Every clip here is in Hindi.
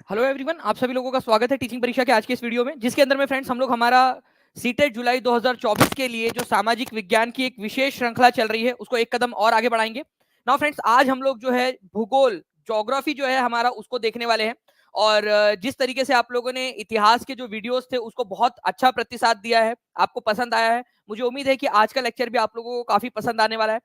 हेलो एवरीवन, आप सभी लोगों का स्वागत है टीचिंग परीक्षा के आज के इस वीडियो में, जिसके अंदर में फ्रेंड्स हम लोग हमारा सीटेट जुलाई 2024 के लिए जो सामाजिक विज्ञान की एक विशेष श्रृंखला चल रही है उसको एक कदम और आगे बढ़ाएंगे। नाउ फ्रेंड्स, आज हम लोग जो है भूगोल ज्योग्राफी जो है हमारा उसको देखने वाले हैं। और जिस तरीके से आप लोगों ने इतिहास के जो वीडियोस थे उसको बहुत अच्छा प्रतिसाद दिया है, आपको पसंद आया है। मुझे उम्मीद है कि आज का लेक्चर भी आप लोगों को काफी पसंद आने वाला है,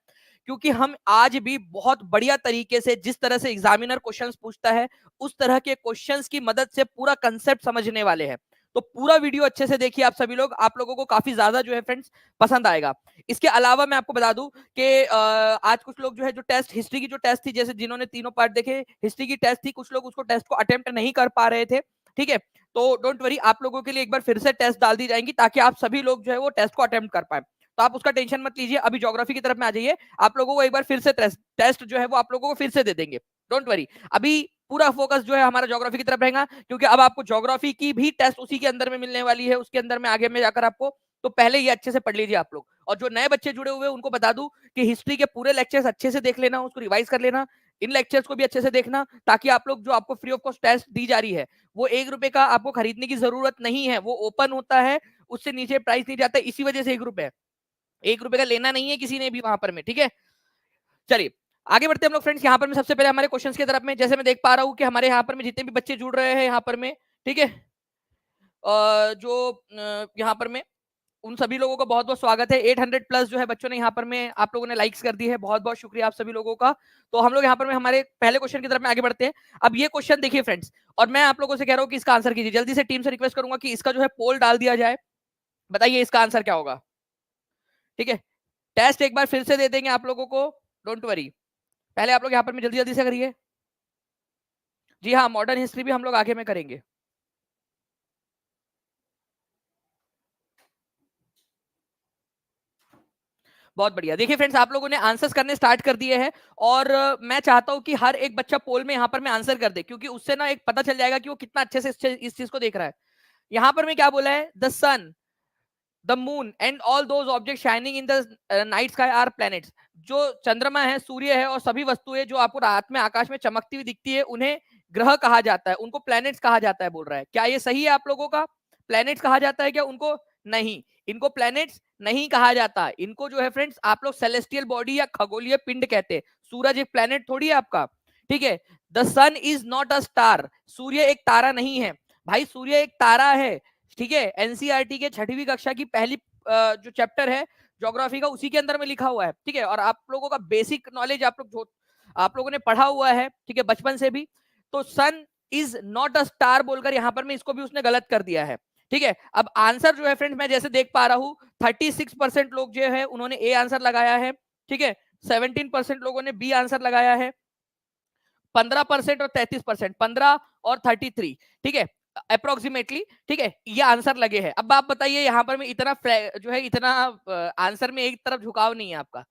क्योंकि हम आज भी बहुत बढ़िया तरीके से जिस तरह से एग्जामिनर क्वेश्चंस पूछता है उस तरह के क्वेश्चंस की मदद से पूरा कंसेप्ट समझने वाले हैं। तो पूरा वीडियो अच्छे से देखिए आप सभी लोग, आप लोगों को काफी ज्यादा जो है फ्रेंड्स पसंद आएगा। इसके अलावा मैं आपको बता दूं कि आज कुछ लोग जो है जो टेस्ट हिस्ट्री की जो टेस्ट थी, जैसे जिन्होंने तीनों पार्ट देखे हिस्ट्री की टेस्ट थी, कुछ लोग उसको टेस्ट को अटेम्प्ट नहीं कर पा रहे थे। ठीक है, तो डोंट वरी, आप लोगों के लिए एक बार फिर से टेस्ट डाल दी जाएंगी ताकि आप सभी लोग जो है वो टेस्ट को अटेम्प्ट कर पाए। तो आप उसका टेंशन मत लीजिए, अभी ज्योग्राफी की तरफ में आ जाइए। आप लोगों को एक बार फिर से टेस्ट जो है वो आप लोगों को फिर से दे देंगे, डोंट वरी। अभी पूरा फोकस जो है हमारा ज्योग्राफी की तरफ रहेगा, क्योंकि अब आपको ज्योग्राफी की भी टेस्ट उसी के अंदर में मिलने वाली है, उसके अंदर में आगे में जाकर आपको। तो पहले ये अच्छे से पढ़ लीजिए आप लोग। और जो नए बच्चे जुड़े हुए हैं उनको बता दूं कि हिस्ट्री के पूरे लेक्चर्स अच्छे से देख लेना, उसको रिवाइज कर लेना, इन लेक्चर्स को भी अच्छे से देखना, ताकि आप लोग जो आपको फ्री ऑफ कॉस्ट टेस्ट दी जा रही है वो ₹1 का आपको खरीदने की जरूरत नहीं है, वो ओपन होता है, उससे नीचे प्राइस नहीं जाता, इसी वजह से ₹1 है। ₹1 का लेना नहीं है किसी ने भी वहां पर में, ठीक है। चलिए आगे बढ़ते हैं हम लोग फ्रेंड्स। यहाँ पर मैं सबसे पहले हमारे क्वेश्चंस की तरफ में, जैसे मैं देख पा रहा हूँ कि हमारे यहाँ पर में जितने भी बच्चे जुड़ रहे हैं यहाँ पर में, ठीक है, जो यहाँ पर में उन सभी लोगों का बहुत बहुत स्वागत है। 800 प्लस जो है बच्चों ने यहाँ पर में आप लोगों ने लाइक्स कर दी है, बहुत बहुत शुक्रिया आप सभी लोगों का। तो हम लोग यहाँ पर में हमारे पहले क्वेश्चन की तरफ में आगे बढ़ते हैं। अब ये क्वेश्चन देखिए फ्रेंड्स, और मैं आप लोगों से कह रहा हूँ कि इसका आंसर कीजिए जल्दी से। टीम से रिक्वेस्ट करूंगा कि इसका जो है पोल डाल दिया जाए, बताइए इसका आंसर क्या होगा। ठीक है, टेस्ट एक बार फिर से दे देंगे आप लोगों को, डोंट वरी। पहले आप लोग यहाँ पर में जल्दी जल्दी से करिए। जी हाँ, मॉडर्न हिस्ट्री भी हम लोग आगे में करेंगे। बहुत बढ़िया। देखिए फ्रेंड्स, आप लोगों ने आंसर्स करने स्टार्ट कर दिए हैं, और मैं चाहता हूं कि हर एक बच्चा पोल में यहाँ पर में आंसर कर दे, क्योंकि उससे ना एक पता चल जाएगा कि वो कितना अच्छे से इस चीज को देख रहा है। यहाँ पर मैं क्या बोला है, the sun, the moon and all those object shining in the night sky are planets. जो चंद्रमा है, सूर्य है, और सभी वस्तुएं जो आपको रात में आकाश में चमकती हुई दिखती है उन्हें ग्रह कहा जाता है, उनको प्लैनेट्स कहा जाता है, बोल रहा है। क्या ये सही है आप लोगों का? प्लैनेट्स कहा जाता है क्या उनको? नहीं, इनको प्लैनेट्स नहीं कहा जाता। इनको जो है फ्रेंड्स आप लोग सेलेस्टियल बॉडी या खगोलीय पिंड कहते हैं। सूरज एक प्लैनेट थोड़ी है आपका, ठीक है। The sun is not a star, सूर्य एक तारा नहीं है भाई, सूर्य एक तारा है, ठीक है। एनसीईआरटी के 6वीं कक्षा की पहली जो चैप्टर है ज्योग्राफी का, उसी के अंदर में लिखा हुआ है, ठीक है। और आप लोगों का बेसिक नॉलेज आप लोग जो आप लोगों ने पढ़ा हुआ है, ठीक है, बचपन से भी। तो सन इज नॉट अ स्टार बोलकर यहाँ पर में इसको भी उसने गलत कर दिया है, ठीक है। अब आंसर जो है फ्रेंड्स मैं जैसे देख पा रहा हूँ 36% लोग जो है उन्होंने ए आंसर लगाया है, ठीक है। 17% लोगों ने बी आंसर लगाया है, 15% और 33%, 15 और 33, ठीक है, अप्रोक्सीमेटली, ठीक है, ये आंसर लगे हैं। अब आप बताइए यहाँ पर में इतना जो है इतना आंसर में एक तरफ झुकाव नहीं है आपका,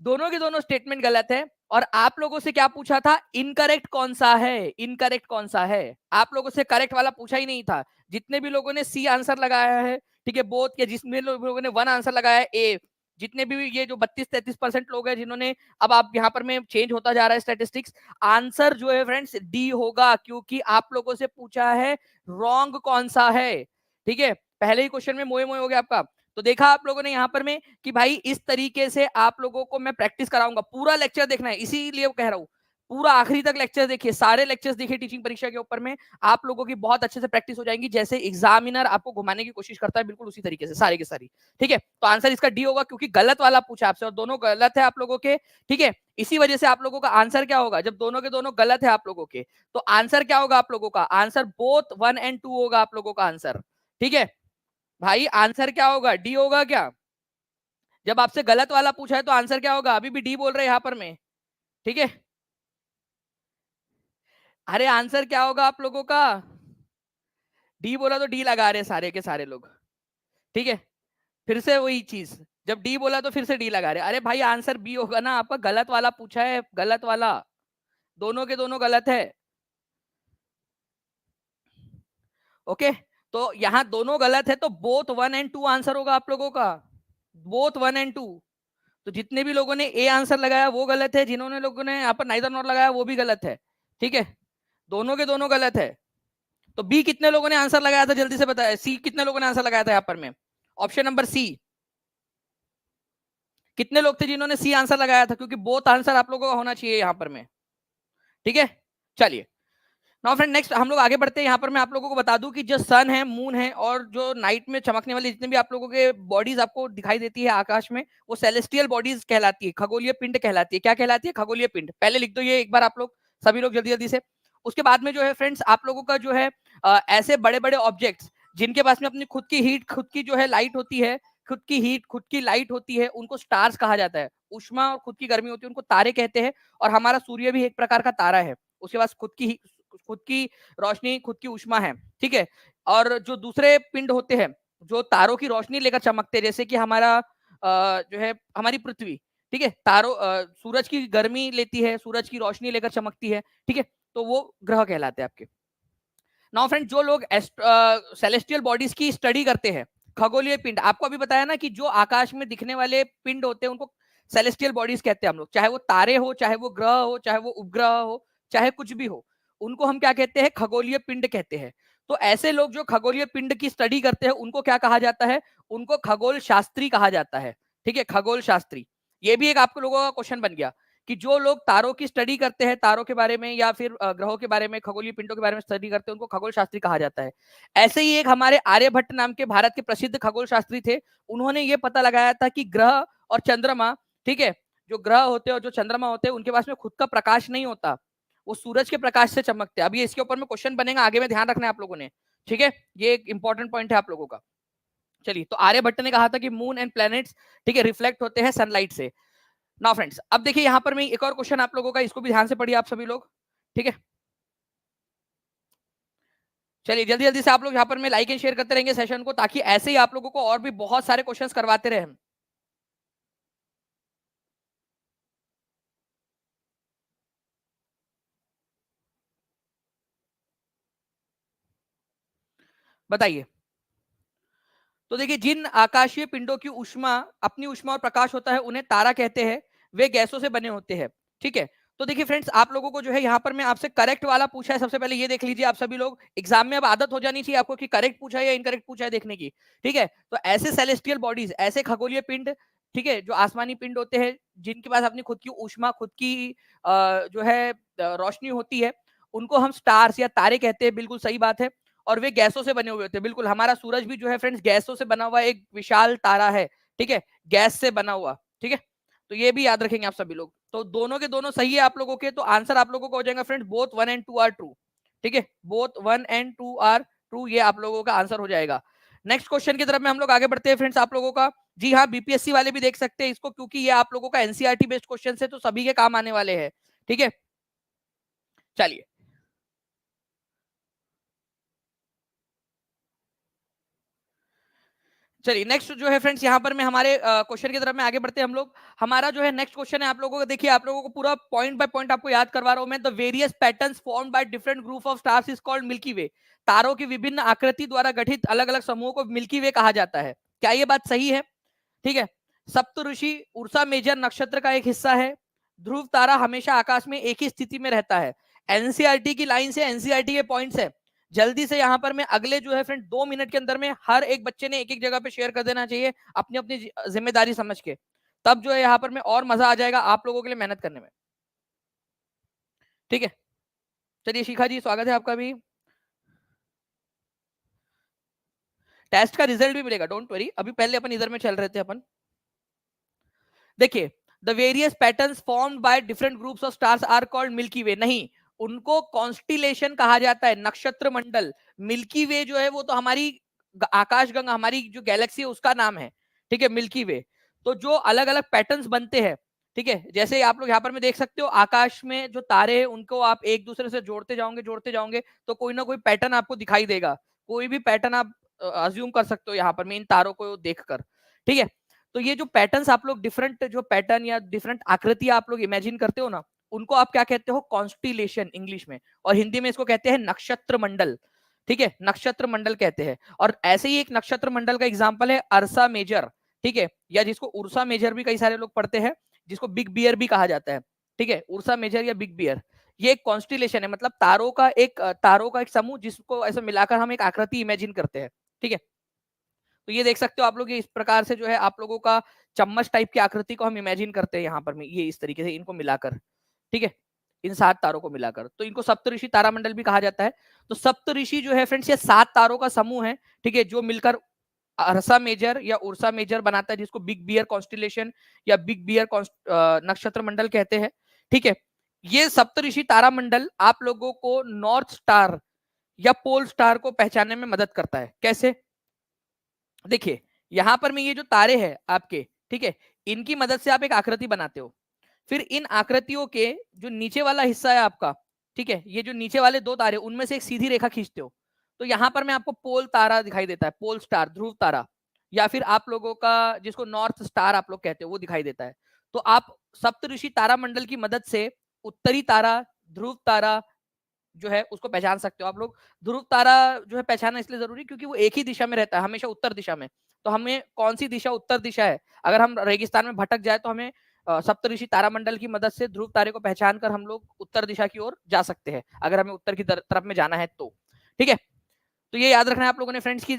दोनों के दोनों स्टेटमेंट गलत है। और आप लोगों से क्या पूछा था, इनकरेक्ट कौन सा है, इनकरेक्ट कौन सा है, आप लोगों से करेक्ट वाला पूछा ही नहीं था। जितने भी लोगों ने सी आंसर लगाया है, ठीक है, बोथ, या जिसमें लोगों ने वन आंसर लगाया है ए, जितने भी ये जो 32-33% लोग हैं जिन्होंने, अब आप यहाँ पर में चेंज होता जा रहा है स्टैटिस्टिक्स, आंसर जो है फ्रेंड्स डी होगा, क्योंकि आप लोगों से पूछा है रॉन्ग कौन सा है, ठीक है। पहले ही क्वेश्चन में मोए मोए हो गया आपका। तो देखा आप लोगों ने यहाँ पर में कि भाई इस तरीके से आप लोगों को मैं प्रैक्टिस कराऊंगा, पूरा लेक्चर देखना है, इसीलिए कह रहा हूँ पूरा आखिरी तक लेक्चर देखिए, सारे लेक्चर्स देखिए टीचिंग परीक्षा के ऊपर में, आप लोगों की बहुत अच्छे से प्रैक्टिस हो जाएंगी। जैसे एग्जामिनर आपको घुमाने की कोशिश करता है, बिल्कुल उसी तरीके से सारी की सारी, ठीक है। तो आंसर इसका डी होगा, क्योंकि गलत वाला पूछा आपसे और दोनों गलत है आप लोगों के, ठीक है। इसी वजह से आप लोगों का आंसर क्या होगा, जब दोनों के दोनों गलत है आप लोगों के, तो आंसर क्या होगा आप लोगों का, आंसर बोथ 1 और 2 होगा आप लोगों का आंसर, ठीक है भाई। आंसर क्या होगा, डी होगा क्या? जब आपसे गलत वाला पूछा है तो आंसर क्या होगा, अभी भी डी बोल रहे हैं यहाँ पर में, ठीक है। अरे आंसर क्या होगा आप लोगों का, डी बोला तो डी लगा रहे सारे के सारे लोग, ठीक है। फिर से वही चीज, जब डी बोला तो फिर से डी लगा रहे। अरे भाई आंसर बी होगा ना, आपका गलत वाला पूछा है, गलत वाला, दोनों के दोनों गलत है, ओके। तो यहाँ दोनों गलत है, तो बोथ 1 और 2 आंसर होगा आप लोगों का, बोथ 1 और 2। तो जितने भी लोगों ने ए आंसर लगाया वो गलत है, जिन्होंने लोगों ने यहाँ पर नाइदर नॉट लगाया वो भी गलत है, ठीक है। दोनों के दोनों गलत है। तो बी कितने लोगों ने आंसर लगाया था, जल्दी से बताया। सी कितने लोगों ने आंसर लगाया था यहाँ पर में, ऑप्शन नंबर सी। कितने लोग थे जिन्होंने सी आंसर लगाया था, क्योंकि बोथ आंसर आप लोगों का होना चाहिए यहाँ पर में, ठीक है। चलिए नाउ फ्रेंड नेक्स्ट हम लोग आगे बढ़ते हैं। यहाँ पर मैं आप लोगों को बता दूं कि जो सन है, मून है, और जो नाइट में चमकने वाली जितने भी आप लोगों के बॉडीज आपको दिखाई देती है आकाश में, वो सेलेस्टियल बॉडीज कहलाती है, खगोलीय पिंड कहलाती है। क्या कहलाती है? खगोलीय पिंड। पहले लिख दो ये एक बार आप लोग, सभी लोग जल्दी जल्दी से। उसके बाद में जो है फ्रेंड्स आप लोगों का जो है ऐसे बड़े बड़े ऑब्जेक्ट्स जिनके पास में अपनी खुद की हीट, खुद की जो है लाइट होती है, खुद की हीट, खुद की लाइट होती है, उनको स्टार्स कहा जाता है। उष्मा और खुद की गर्मी होती है, उनको तारे कहते हैं। और हमारा सूर्य भी एक प्रकार का तारा है, उसके पास खुद की रोशनी, खुद की उष्मा है, ठीक है। और जो दूसरे पिंड होते हैं जो तारों की रोशनी लेकर चमकते हैं, जैसे कि हमारा जो है हमारी पृथ्वी, ठीक है, तारों सूरज की गर्मी लेती है, सूरज की रोशनी लेकर चमकती है, ठीक है, तो वो ग्रह कहलाते हैं आपके। नाउ फ्रेंड जो लोग सेलेस्टियल बॉडीज की स्टडी करते हैं, खगोलीय पिंड, आपको अभी बताया ना कि जो आकाश में दिखने वाले पिंड होते हैं उनको सेलेस्टियल बॉडीज कहते हैं हम लोग। चाहे वो तारे हो, चाहे वो ग्रह हो, चाहे वो उपग्रह हो, चाहे कुछ भी हो, उनको हम क्या कहते हैं? खगोलीय पिंड कहते हैं। तो ऐसे लोग जो खगोलीय पिंड की स्टडी करते हैं उनको क्या कहा जाता है? उनको खगोल शास्त्री कहा जाता है, ठीक है, खगोल शास्त्री। ये भी एक आपको लोगों का क्वेश्चन बन गया कि जो लोग तारों की स्टडी करते हैं, तारों के बारे में या फिर ग्रहों के बारे में, खगोलीय पिंडों के बारे में स्टडी करते हैं, उनको खगोल शास्त्री कहा जाता है। ऐसे ही एक हमारे आर्यभट्ट नाम के भारत के प्रसिद्ध खगोल शास्त्री थे। उन्होंने ये पता लगाया था कि ग्रह और चंद्रमा, ठीक है, जो ग्रह होते हैं और जो चंद्रमा होते हैं उनके पास में खुद का प्रकाश नहीं होता, वो सूरज के प्रकाश से चमकते हैं। अभी इसके ऊपर में क्वेश्चन बनेगा आगे में, ध्यान रखना है आप लोगों ने, ठीक है, ये एक इंपॉर्टेंट पॉइंट है आप लोगों का। चलिए, तो आर्यभट्ट ने कहा था कि मून एंड प्लैनेट्स, ठीक है, रिफ्लेक्ट होते हैं सनलाइट से। नाउ फ्रेंड्स अब देखिए यहाँ पर मैं एक और क्वेश्चन आप लोगों का, इसको भी ध्यान से पढ़िए आप सभी लोग, ठीक है। चलिए जल्दी जल्दी से आप लोग यहाँ पर मैं लाइक एंड शेयर करते रहेंगे सेशन को, ताकि ऐसे ही आप लोगों को और भी बहुत सारे क्वेश्चंस करवाते रहे हम। बताइए। तो देखिए, जिन आकाशीय पिंडों की उष्मा, अपनी उष्मा और प्रकाश होता है, उन्हें तारा कहते हैं। वे गैसों से बने होते हैं, ठीक है। तो देखिए फ्रेंड्स आप लोगों को जो है यहाँ पर मैं आपसे करेक्ट वाला पूछा है, सबसे पहले ये देख लीजिए आप सभी लोग, एग्जाम में अब आदत हो जानी चाहिए आपको कि करेक्ट पूछा है या इनकरेक्ट पूछा है देखने की, ठीक है। तो ऐसे सेलेस्टियल बॉडीज, ऐसे खगोलीय पिंड, ठीक है, जो आसमानी पिंड होते हैं, जिनके पास अपनी खुद की उष्मा, खुद की जो है रोशनी होती है, उनको हम स्टार्स या तारे कहते हैं, बिल्कुल सही बात है। और वे गैसों से बने हुए होते हैं, बिल्कुल। हमारा सूरज भी जो है फ्रेंड्स गैसों से बना हुआ एक विशाल तारा है, ठीक है, गैस से बना हुआ, ठीक है। तो ये भी याद रखेंगे आप सभी लोग। तो दोनों के दोनों सही है आप लोगों के, तो आंसर आप लोगों को हो जाएगा friends, both 1 and 2 are true, ठीक है, बोथ 1 and 2 आर ट्रू, ये आप लोगों का आंसर हो जाएगा। नेक्स्ट क्वेश्चन की तरफ में हम लोग आगे बढ़ते हैं फ्रेंड्स आप लोगों का। जी हाँ, बीपीएससी वाले भी देख सकते हैं इसको, क्योंकि ये आप लोगों का एनसीईआरटी बेस्ड क्वेश्चन है, तो सभी के काम आने वाले हैं, ठीक है। चलिए चलिए नेक्स्ट जो है फ्रेंड्स यहाँ पर मैं हमारे क्वेश्चन की तरफ में आगे बढ़ते हैं हम लोग। हमारा जो है नेक्स्ट क्वेश्चन है आप लोगों को, देखिए आप लोगों को पूरा पॉइंट बाय पॉइंट आपको याद करवा रहा हूं मैं। The various patterns formed by different group of stars is called milky way. तारों की विभिन्न आकृति द्वारा गठित अलग अलग समूहों को मिल्की वे कहा जाता है। क्या ये बात सही है? ठीक है। सप्तऋषि उर्सा मेजर नक्षत्र का एक हिस्सा है। ध्रुव तारा हमेशा आकाश में एक ही स्थिति में रहता है। एनसीईआरटी की लाइन से एनसीईआरटी के पॉइंट्स है। जल्दी से यहाँ पर मैं अगले जो है फ्रेंड 2 मिनट के अंदर में हर एक बच्चे ने एक एक जगह पे शेयर कर देना चाहिए, अपनी अपनी जिम्मेदारी समझ के। तब जो है यहाँ पर में और मजा आ जाएगा आप लोगों के लिए मेहनत करने में, ठीक है। चलिए शिखा जी, स्वागत है आपका भी। टेस्ट का रिजल्ट भी मिलेगा, डोंट वरी, अभी पहले अपन इधर में चल रहे थे अपन। देखिए, the various patterns formed by different groups of stars are called milky way. नहीं, उनको कॉन्स्टिलेशन कहा जाता है, नक्षत्र मंडल। मिल्की वे जो है वो तो हमारी आकाशगंगा, हमारी जो गैलेक्सी है उसका नाम है, ठीक है, मिल्की वे। तो जो अलग अलग पैटर्न्स बनते हैं, ठीक है, जैसे आप लोग यहाँ पर में देख सकते हो, आकाश में जो तारे हैं उनको आप एक दूसरे से जोड़ते जाओगे तो कोई ना कोई पैटर्न आपको दिखाई देगा। कोई भी पैटर्न आप अज्यूम कर सकते हो यहाँ पर में इन तारों को देखकर, ठीक है। तो ये जो पैटर्न्स आप लोग, डिफरेंट जो पैटर्न या डिफरेंट आकृतियां आप लोग इमेजिन करते हो ना, उनको आप क्या कहते हो? कॉन्स्टिलेशन इंग्लिश में, और हिंदी में इसको कहते हैं नक्षत्र मंडल, ठीक है, नक्षत्र मंडल कहते हैं। और ऐसे ही एक नक्षत्र मंडल का एग्जाम्पल है अर्सा मेजर, ठीक है, या जिसको उर्सा मेजर भी कई सारे लोग पढ़ते हैं, जिसको बिग बियर भी कहा जाता है, ठीक है, उर्सा मेजर या बिग बियर। ये एक कॉन्स्टिलेशन है, मतलब तारों का एक समूह जिसको ऐसे मिलाकर हम एक आकृति इमेजिन करते हैं। ठीक है, तो ये देख सकते हो आप लोग, ये इस प्रकार से जो है आप लोगों का चम्मच टाइप की आकृति को हम इमेजिन करते हैं यहाँ पर में, ये इस तरीके से इनको मिलाकर। ठीक है, इन 7 तारों को मिलाकर, तो इनको सप्तऋषि तारामंडल भी कहा जाता है। तो सप्तऋषि जो है फ्रेंड्स, ये 7 तारों का समूह है। ठीक है, जो मिलकर अर्सा मेजर या उर्सा मेजर बनाता है, जिसको बिग बियर कॉन्स्टिलेशन या बिग बियर नक्षत्र मंडल कहते हैं। ठीक है, ये सप्तऋषि तारामंडल आप लोगों को नॉर्थ स्टार या पोल स्टार को पहचानने में मदद करता है। कैसे? देखिए, यहां पर में ये जो तारे हैं आपके, ठीक है, इनकी मदद से आप एक आकृति बनाते हो। फिर इन आकृतियों के जो नीचे वाला हिस्सा है आपका, ठीक है, ये जो नीचे वाले 2 तारे, उनमें से एक सीधी रेखा खींचते हो, तो यहां पर में आपको पोल तारा दिखाई देता है, पोल स्टार, ध्रुव तारा, या फिर आप लोगों का जिसको नॉर्थ स्टार आप लोग कहते हो वो दिखाई देता है। तो आप सप्तऋषि तारामंडल की मदद से उत्तरी तारा, ध्रुव तारा जो है उसको पहचान सकते हो आप लोग। ध्रुव तारा जो है पहचानना इसलिए जरूरी क्योंकि वो एक ही दिशा में रहता है, हमेशा उत्तर दिशा में। तो हमें कौन सी दिशा उत्तर दिशा है, अगर हम रेगिस्तान में भटक जाए तो हमें सप्तऋषि तारामंडल की मदद से ध्रुव तारे को पहचान कर हम लोग उत्तर दिशा की ओर जा सकते हैं, अगर हमें उत्तर की तरफ में जाना है तो। ठीक है, तो ये याद रखना है आप लोगों ने फ्रेंड्स की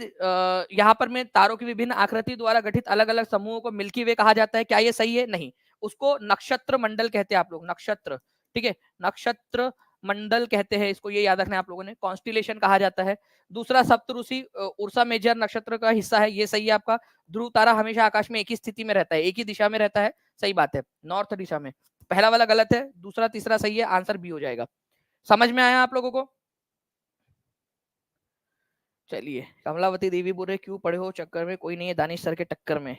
यहाँ पर में तारों की विभिन्न आकृति द्वारा गठित अलग अलग समूहों को मिल्की वे कहा जाता है। क्या ये सही है? नहीं, उसको नक्षत्र मंडल कहते हैं आप लोग, नक्षत्र। ठीक है, नक्षत्र मंडल कहते हैं इसको, ये याद रखना है आप लोगों ने। कॉन्स्टिलेशन कहा जाता है। दूसरा, सप्तऋषि उर्सा मेजर नक्षत्र का हिस्सा है, ये सही है आपका। ध्रुव तारा हमेशा आकाश में एक ही स्थिति में रहता है, एक ही दिशा में रहता है, सही बात है, नॉर्थ दिशा में। पहला वाला गलत है, दूसरा तीसरा सही है, आंसर बी हो जाएगा। समझ में आया आप लोगों को? चलिए, कमलावती देवी बोल रहे क्यों पढ़े हो चक्कर में, कोई नहीं है दानिश सर के टक्कर में।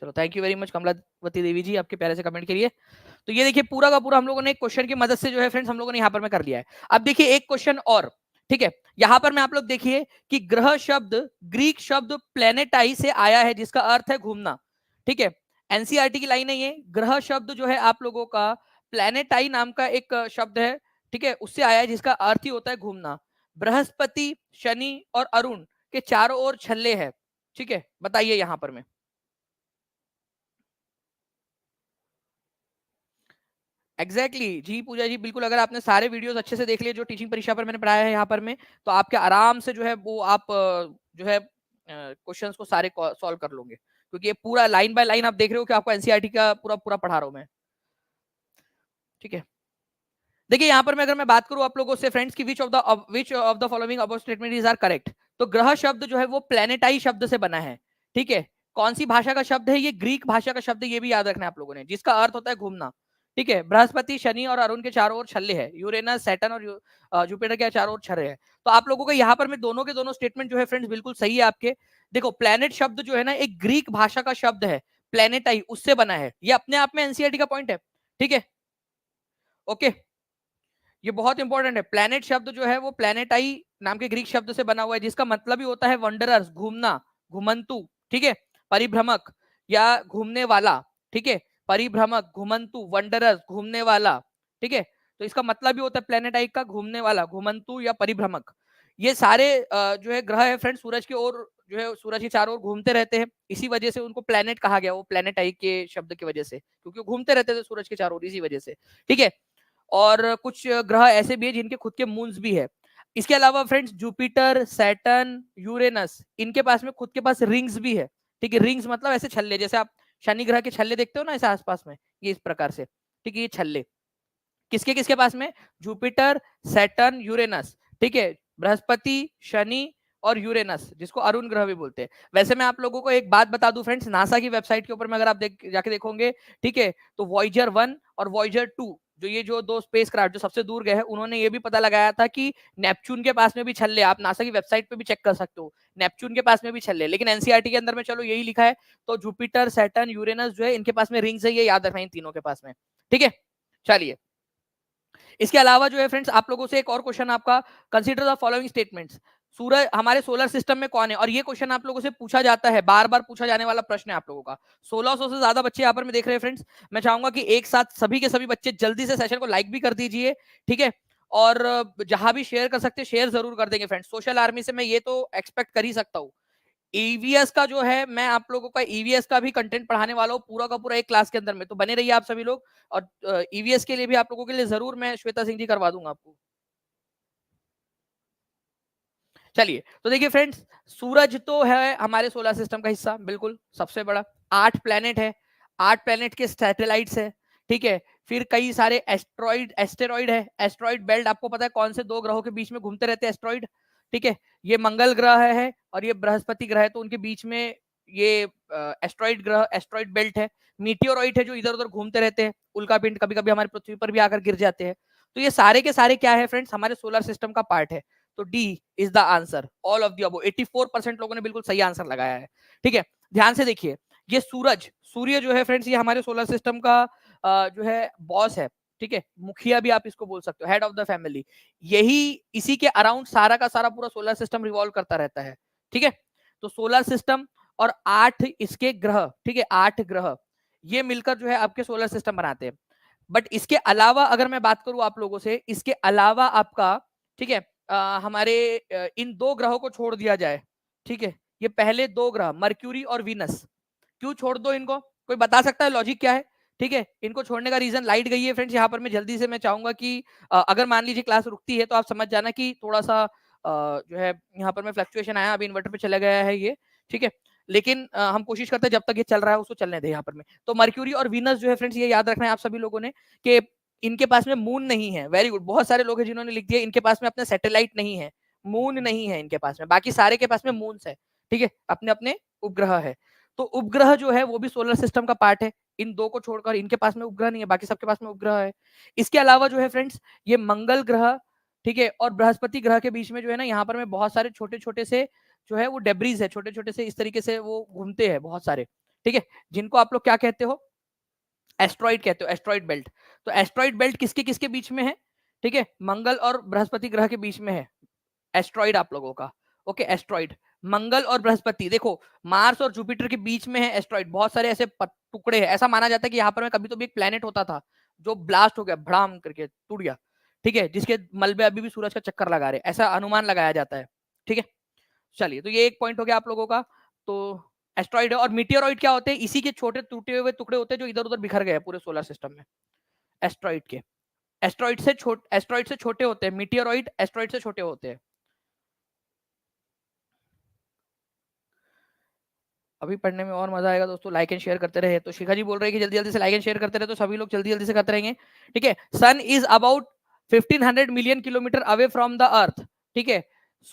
चलो, thank you very much Kamalavati Devi ji आपके प्यारे से कमेंट के लिए। तो ये देखिए पूरा का पूरा हम लोगों ने एक क्वेश्चन की मदद से जो है फ्रेंड्स हम लोगों ने यहाँ पर में कर लिया है। अब देखिए एक क्वेश्चन और, ठीक है, यहाँ पर में आप लोग देखिए कि ग्रह शब्द ग्रीक शब्द प्लेनेटाई से आया है, जिसका अर्थ है घूमना। ठीक है, एनसीईआरटी की लाइन है ये। ग्रह शब्द जो है आप लोगों का प्लेनेटाई नाम का एक शब्द है, ठीक है, उससे आया है, जिसका अर्थ ही होता है घूमना। बृहस्पति, शनि और अरुण के चारों ओर छल्ले है। ठीक है, बताइए यहां पर में। एग्जैक्टली exactly, जी पूजा जी, बिल्कुल। अगर आपने सारे वीडियोस अच्छे से देख लिए जो टीचिंग परीक्षा पर मैंने पढ़ाया है यहाँ पर में, तो आपके आराम से जो है वो आप जो है क्वेश्चंस को सारे सॉल्व कर लोगे, क्योंकि ये पूरा लाइन बाय लाइन आप देख रहे हो कि आपको एनसीईआरटी का पूरा पूरा पढ़ा रहा हूं मैं। ठीक है, देखिए यहाँ पर मैं अगर मैं बात करूं आप लोगों से फ्रेंड्स की which of the following above statement is are correct, तो ग्रह शब्द जो है वो प्लेनेटाई शब्द से बना है। ठीक है, कौन सी भाषा का शब्द है? ये ग्रीक भाषा का शब्द है, ये भी याद रखना है आप लोगों ने, जिसका अर्थ होता है घूमना। ठीक है, बृहस्पति, शनि और अरुण के चारों ओर छल्ले है, यूरेनस, सैटर्न और जुपिटर के चारों ओर छर्रे है। तो आप लोगों को यहाँ पर में दोनों के दोनों स्टेटमेंट जो है फ्रेंड्स बिल्कुल सही है आपके। देखो, प्लेनेट शब्द जो है ना एक ग्रीक भाषा का शब्द है, प्लेनेटाई उससे बना है, ये अपने आप में एनसीईआरटी का पॉइंट है। ठीक है, ओके, ये बहुत इंपॉर्टेंट है। प्लेनेट शब्द जो है वो प्लेनेटाई नाम के ग्रीक शब्द से बना हुआ है, जिसका मतलब ही होता है वंडरर्स, घूमना, घुमंतु। ठीक है, परिभ्रमक या घूमने वाला। ठीक है, परिभ्रमक, घुमंतु, वंडरर्स, घूमने वाला। ठीक है, तो इसका मतलब ही होता है प्लेनेटाई का घूमने वाला, घुमंतु या परिभ्रमक। ये सारे जो है ग्रह है फ्रेंड, सूरज की ओर जो है सूरज के चारों ओर घूमते रहते हैं, इसी वजह से उनको प्लेनेट कहा गया, वो प्लेनेटाई के शब्द की वजह से, क्योंकि वो घूमते रहते थे सूरज के चारों ओर, इसी वजह से। ठीक है, और कुछ ग्रह ऐसे भी है जिनके खुद के मून्स भी है। इसके अलावा फ्रेंड्स जुपिटर, सैटर्न, यूरेनस, इनके पास में खुद के पास रिंग्स भी है। ठीक है, रिंग्स मतलब ऐसे छल्ले, जैसे आप शनि ग्रह के छल्ले देखते हो ना ऐसे आसपास में, ये इस प्रकार से। ठीक है, ये छल्ले किसके किसके पास में? Jupiter, Saturn, Uranus. ठीक है, बृहस्पति, शनि और यूरेनस, जिसको अरुण ग्रह भी बोलते हैं। वैसे मैं आप लोगों को एक बात बता दूं फ्रेंड्स, नासा की वेबसाइट के ऊपर में अगर आप जाके देखोगे, ठीक है, तो वॉयजर 1 और वॉयजर 2, जो ये जो 2 स्पेसक्राफ्ट जो सबसे दूर गए हैं, उन्होंने ये भी पता लगाया था कि नेपच्यून के पास में भी छल्ले, आप नासा की वेबसाइट पे भी चेक कर सकते हो, नेपच्यून के पास में भी छल्ले। लेकिन एनसीईआरटी के अंदर में चलो यही लिखा है, तो जुपिटर, सैटर्न, यूरेनस जो है इनके पास में रिंग्स है, ये याद रखना इन तीनों के पास में। ठीक है, चलिए, इसके अलावा जो है फ्रेंड्स आप लोगों से एक और क्वेश्चन आपका, कंसीडर द फॉलोइंग स्टेटमेंट्स। सूरज हमारे सोलर सिस्टम में कौन है? और ये क्वेश्चन आप लोगों से पूछा जाता है, बार बार पूछा जाने वाला प्रश्न है आप लोगों का। 1600 से ज्यादा बच्चे यहाँ पर मैं देख रहे हैं फ्रेंड्स। मैं चाहूंगा कि एक साथ सभी के सभी बच्चे जल्दी से सेशन को लाइक भी कर दीजिए। ठीक है, और जहां भी शेयर कर सकते शेयर जरूर कर देंगे फ्रेंड्स। सोशल आर्मी से मैं ये तो एक्सपेक्ट कर ही सकता हूँ, ईवीएस का जो है, मैं आप लोगों का ईवीएस का भी कंटेंट पढ़ाने वाला हूँ पूरा का पूरा एक क्लास के अंदर में, तो बने रहिए आप सभी लोग। और ईवीएस के लिए भी आप लोगों के लिए जरूर मैं श्वेता सिंह जी करवा दूंगा आपको। चलिए, तो देखिए फ्रेंड्स, सूरज तो है हमारे सोलर सिस्टम का हिस्सा, बिल्कुल सबसे बड़ा। 8 प्लेनेट है, 8 प्लेनेट के सैटेलाइट्स है, ठीक है। फिर कई सारे एस्टेरॉइड है। एस्टेरॉइड बेल्ट आपको पता है कौन से 2 ग्रहों के बीच में घूमते रहते हैं एस्टेरॉइड, ठीक है। ये मंगल ग्रह है और ये बृहस्पति ग्रह है, तो उनके बीच में ये एस्टेरॉइड ग्रह, एस्टेरॉइड बेल्ट है। मीटियोरॉइड है जो इधर उधर घूमते रहते हैं, उल्का पिंड कभी कभी हमारी पृथ्वी पर भी आकर गिर जाते हैं। तो ये सारे के सारे क्या है फ्रेंड्स, हमारे सोलर सिस्टम का पार्ट है। तो D is the answer, all of the above. 84% लोगों ने बिल्कुल सही आंसर लगाया है, ठीक है। ध्यान से देखिए, ये सूर्य जो है फ्रेंड्स, ये हमारे सोलर सिस्टम का जो है बॉस है, ठीक है। मुखिया भी आप इसको बोल सकते हो, हेड ऑफ द फैमिली। यही, इसी के अराउंड सारा का सारा पूरा सोलर सिस्टम रिवॉल्व करता रहता है, ठीक है। तो सोलर सिस्टम और 8 इसके ग्रह, ठीक है, 8 ग्रह ये मिलकर जो है आपके सोलर सिस्टम बनाते हैं। बट इसके अलावा अगर मैं बात करूं आप लोगों से, इसके अलावा आपका, ठीक है, हमारे इन 2 ग्रहों को छोड़ दिया जाए, ठीक है। ये पहले 2 ग्रह मर्क्यूरी और वीनस, क्यों छोड़ दो इनको, कोई बता सकता है लॉजिक क्या है? ठीक है, इनको छोड़ने का रीजन, लाइट गई है फ्रेंड्स यहाँ पर। मैं जल्दी से मैं चाहूंगा कि अगर मान लीजिए क्लास रुकती है तो आप समझ जाना कि थोड़ा सा जो है यहाँ पर मैं फ्लक्चुएशन आया, अभी इन्वर्टर पे चला गया है ये, ठीक है। लेकिन हम कोशिश करते हैं जब तक ये चल रहा है उसको चलने दे यहाँ पर में। तो मर्क्यूरी और वीनस जो है फ्रेंड्स, ये याद रखना है आप सभी लोगों ने कि इनके पास में मून नहीं है। वेरी गुड, बहुत सारे लोग हैं जिन्होंने लिख दिया इनके पास में अपने सैटेलाइट नहीं है, मून नहीं है इनके पास में, बाकी सारे के पास में मून्स है, ठीक है, अपने अपने उपग्रह है। तो उपग्रह जो है वो भी सोलर सिस्टम का पार्ट है। इन 2 को छोड़कर इनके पास में उपग्रह नहीं है, बाकी सबके पास में उपग्रह है। इसके अलावा जो है फ्रेंड्स, ये मंगल ग्रह, ठीक है, और बृहस्पति ग्रह के बीच में जो है ना, यहाँ पर में बहुत सारे छोटे छोटे से जो है वो डेब्रीज है, छोटे छोटे से इस तरीके से वो घूमते हैं बहुत सारे, ठीक है, जिनको आप लोग क्या कहते हो, एस्ट्रॉइड कहते हो, एस्ट्रॉइड बेल्ट। तो एस्ट्रॉइड बेल्ट किसके किसके बीच में है, ठीक है, मंगल और बृहस्पति ग्रह के बीच में है एस्ट्रॉइड आप लोगों का। ओके, एस्ट्रॉइड मंगल और बृहस्पति, देखो मार्स और जुपिटर के बीच में है एस्ट्रॉइड। बहुत सारे ऐसे टुकड़े हैं, ऐसा माना जाता है कि यहाँ पर में कभी तो भी एक प्लेनेट होता था जो ब्लास्ट हो गया, भड़ाम करके टूट गया, ठीक है, जिसके मलबे अभी भी सूरज का चक्कर लगा रहे, ऐसा अनुमान लगाया जाता है, ठीक है। चलिए, तो ये एक पॉइंट हो गया आप लोगों का। तो एस्ट्रॉइड और मीटियोरॉइड क्या होते हैं, इसी के छोटे टूटे हुए टुकड़े होते हैं जो इधर उधर बिखर गए पूरे सोलर सिस्टम में। एस्ट्रॉइड के, एस्ट्रॉइड से छोटे होते हैं, मीटियोरॉइड एस्ट्रॉइड से छोटे होते हैं। अभी पढ़ने में और मजा आएगा दोस्तों, लाइक एंड शेयर करते रहे। तो शिखा जी बोल रहे हैं कि जल्दी जल्दी से लाइक एंड शेयर करते रहे, तो सभी लोग जल्दी जल्दी से करते रहेंगे, ठीक है। Sun is about 1500 million kilometre away from the earth, ठीक है।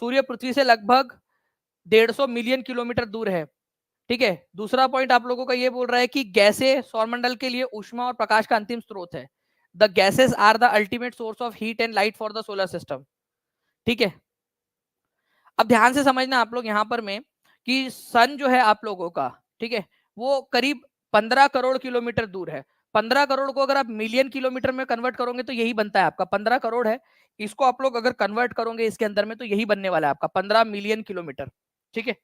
सूर्य पृथ्वी से लगभग 150 मिलियन किलोमीटर दूर है, ठीक है। दूसरा पॉइंट आप लोगों का ये बोल रहा है कि गैसें सौरमंडल के लिए ऊष्मा और प्रकाश का अंतिम स्रोत है। The gases are the ultimate source of heat and light for the solar system, ठीक है। अब ध्यान से समझना आप लोग यहाँ पर में कि सन जो है आप लोगों का, ठीक है, वो करीब 15 करोड़ किलोमीटर दूर है। 15 करोड़ को अगर आप मिलियन किलोमीटर में कन्वर्ट करोगे तो यही बनता है आपका 15 करोड़ है। इसको आप लोग अगर कन्वर्ट करोगे इसके अंदर में तो यही बनने वाला है आपका 15 मिलियन किलोमीटर, ठीक है,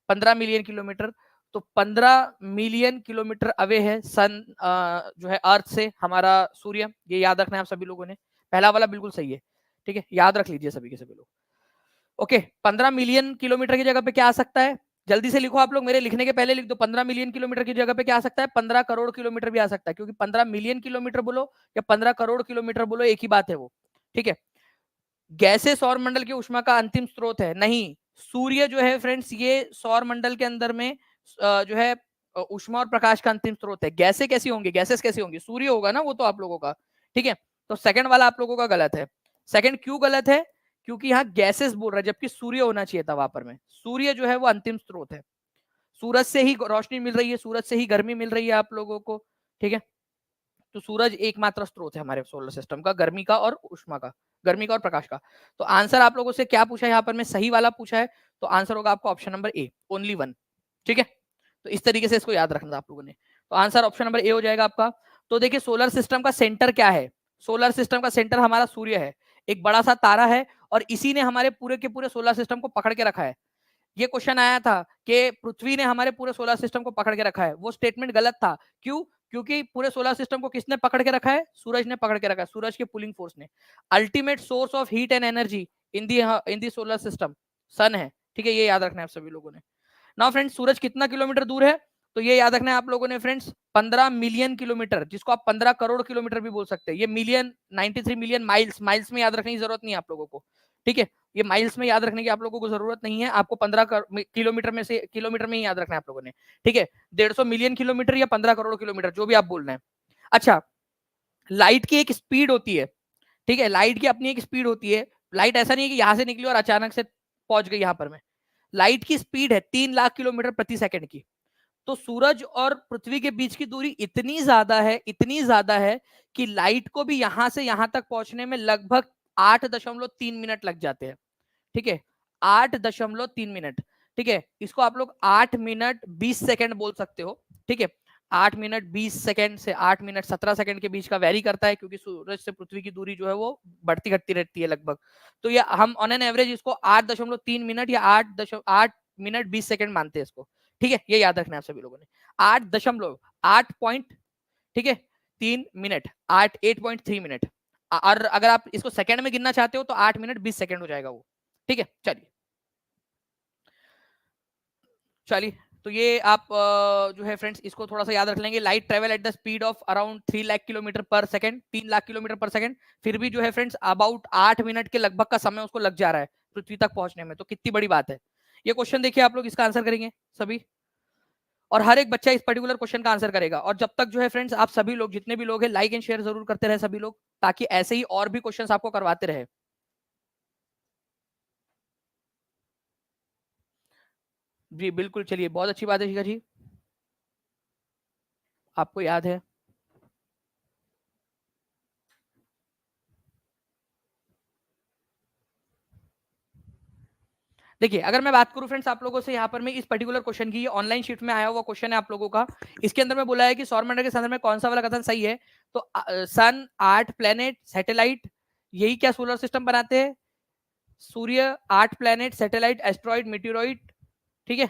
15 मिलियन किलोमीटर। तो 15 मिलियन किलोमीटर अवे है सन जो है अर्थ से हमारा सूर्य, ये याद रखना है आप सभी लोगों ने। पहला वाला बिल्कुल सही है, ठीक है, याद रख लीजिए सभी के सभी लोग। ओके, 15 मिलियन किलोमीटर की जगह पे क्या आ सकता है, जल्दी से लिखो आप लोग, मेरे लिखने के पहले लिख दो। 15 मिलियन किलोमीटर की जगह पे क्या आ सकता है, 15 करोड़ किलोमीटर भी आ सकता है, क्योंकि 15 मिलियन किलोमीटर बोलो या 15 करोड़ किलोमीटर बोलो एक ही बात है वो, ठीक है। गैसें सौर मंडल की ऊष्मा का अंतिम स्रोत है नहीं, सूर्य जो है फ्रेंड्स ये सौर मंडल के अंदर में जो है ऊष्मा और प्रकाश का अंतिम स्रोत है। गैसें कैसी होंगी, गैसेस कैसी होंगी, सूर्य होगा ना वो तो आप लोगों का, ठीक है। तो सेकंड वाला आप लोगों का गलत है। सेकंड क्यों गलत है, क्योंकि यहाँ गैसेस बोल रहा है जबकि सूर्य होना चाहिए था वहां पर में। सूर्य जो है वो अंतिम स्रोत है, सूरज से ही रोशनी मिल रही है, सूरज से ही गर्मी मिल रही है आप लोगों को, ठीक है। तो सूरज एकमात्र स्रोत है हमारे सोलर सिस्टम का, गर्मी का और उष्मा का, गर्मी का और प्रकाश का। तो आंसर आप लोगों से क्या पूछा है यहाँ पर में, सही वाला पूछा है, तो आंसर होगा आपका ऑप्शन नंबर ए, ओनली वन, ठीक है। तो इस तरीके से इसको याद रखना आप लोगों ने। तो आंसर ऑप्शन नंबर ए हो जाएगा आपका। तो देखिए सोलर सिस्टम का सेंटर क्या है, सोलर सिस्टम का सेंटर हमारा सूर्य है, एक बड़ा सा तारा है, और इसी ने हमारे पूरे के पूरे सोलर सिस्टम को पकड़ के रखा है। ये क्वेश्चन आया था कि पृथ्वी ने हमारे पूरे सोलर सिस्टम को पकड़ के रखा है, वो स्टेटमेंट गलत था। क्यों, क्योंकि पूरे सोलर सिस्टम को किसने पकड़ के रखा है, सूरज ने पकड़ के रखा है, सूरज के पुलिंग फोर्स ने। Ultimate source of heat and energy in the solar system sun है, ठीक है, ये याद रखना है आप सभी लोगों ने। नाउ फ्रेंड्स सूरज कितना किलोमीटर दूर है, तो ये याद रखना है आप लोगों ने फ्रेंड्स 15 मिलियन किलोमीटर, जिसको आप 15 करोड़ किलोमीटर भी बोल सकते हैं। ये मिलियन 93 मिलियन माइल्स, माइल्स में याद रखने की जरूरत नहीं है आप लोगों को, ठीक है, ये माइल्स में याद रखने की आप लोगों को जरूरत नहीं है, आपको 15 किलोमीटर में से किलोमीटर में ही याद रखना है आप लोगों ने, ठीक है, 150 मिलियन किलोमीटर या 15 करोड़ किलोमीटर जो भी आप बोल रहे हैं। अच्छा, लाइट की एक स्पीड होती है, ठीक है, लाइट की अपनी एक स्पीड होती है, लाइट ऐसा नहीं है कि यहां से निकली और अचानक से पहुंच गई यहां पर में, लाइट की स्पीड है 3 लाख किलोमीटर प्रति सेकंड की। तो सूरज और पृथ्वी के बीच की दूरी इतनी ज्यादा है, इतनी ज्यादा है कि लाइट को भी यहां से यहां तक पहुंचने में लगभग 8.3 मिनट लग जाते हैं, ठीक है, 8.3 मिनट, ठीक है, इसको आप लोग 8 मिनट 20 सेकंड बोल सकते हो, ठीक है, 8 मिनट 20 सेकंड से 8 मिनट 17 सेकंड के बीच का वेरी करता है, क्योंकि सूरज से पृथ्वी की दूरी जो है वो बढ़ती घटती रहती है लगभग। तो ये हम ऑन एन एवरेज इसको 8.3 मिनट या 8 मिनट 20 सेकंड मानते हैं इसको, ठीक है, ये याद रखना है आप सभी लोगों ने। 8 पॉइंट, ठीक है, 3 मिनट, 8.3 मिनट, और अगर आप इसको सेकंड में गिनना चाहते हो तो 8 मिनट 20 सेकंड हो जाएगा वो, ठीक है। चलिए चलिए, तो ये आप जो है फ्रेंड्स इसको थोड़ा सा याद रख लेंगे। Light travel at the speed of around 3 lakh kilometre पर सेकंड, 3 लाख किलोमीटर पर सेकंड, फिर भी जो है फ्रेंड्स अबाउट 8 मिनट के लगभग का समय उसको लग जा रहा है पृथ्वी तक पहुंचने में, तो कितनी बड़ी बात है। ये क्वेश्चन देखिए आप लोग इसका आंसर करेंगे सभी, और हर एक बच्चा इस पर्टिकुलर क्वेश्चन का आंसर करेगा। और जब तक जो है फ्रेंड्स आप सभी लोग जितने भी लोग हैं लाइक एंड शेयर जरूर करते रहे सभी लोग, ताकि ऐसे ही और भी क्वेश्चंस आपको करवाते रहे। जी बिल्कुल, चलिए बहुत अच्छी बात है शिखा जी, आपको याद है। देखिए अगर मैं बात करूं फ्रेंड्स आप लोगों से यहाँ पर मैं इस पर्टिकुलर क्वेश्चन की, ऑनलाइन शीट में आया हुआ क्वेश्चन है आप लोगों का, इसके अंदर में बोला है कि सौरमंडल के संदर्भ में कौन सा वाला कथन सही है। तो सन, 8 प्लेनेट, सैटेलाइट, यही क्या सोलर सिस्टम बनाते हैं। सूर्य, 8 प्लेनेट, सैटेलाइट, एस्ट्रॉइड, मीटेरोइड, ठीक है।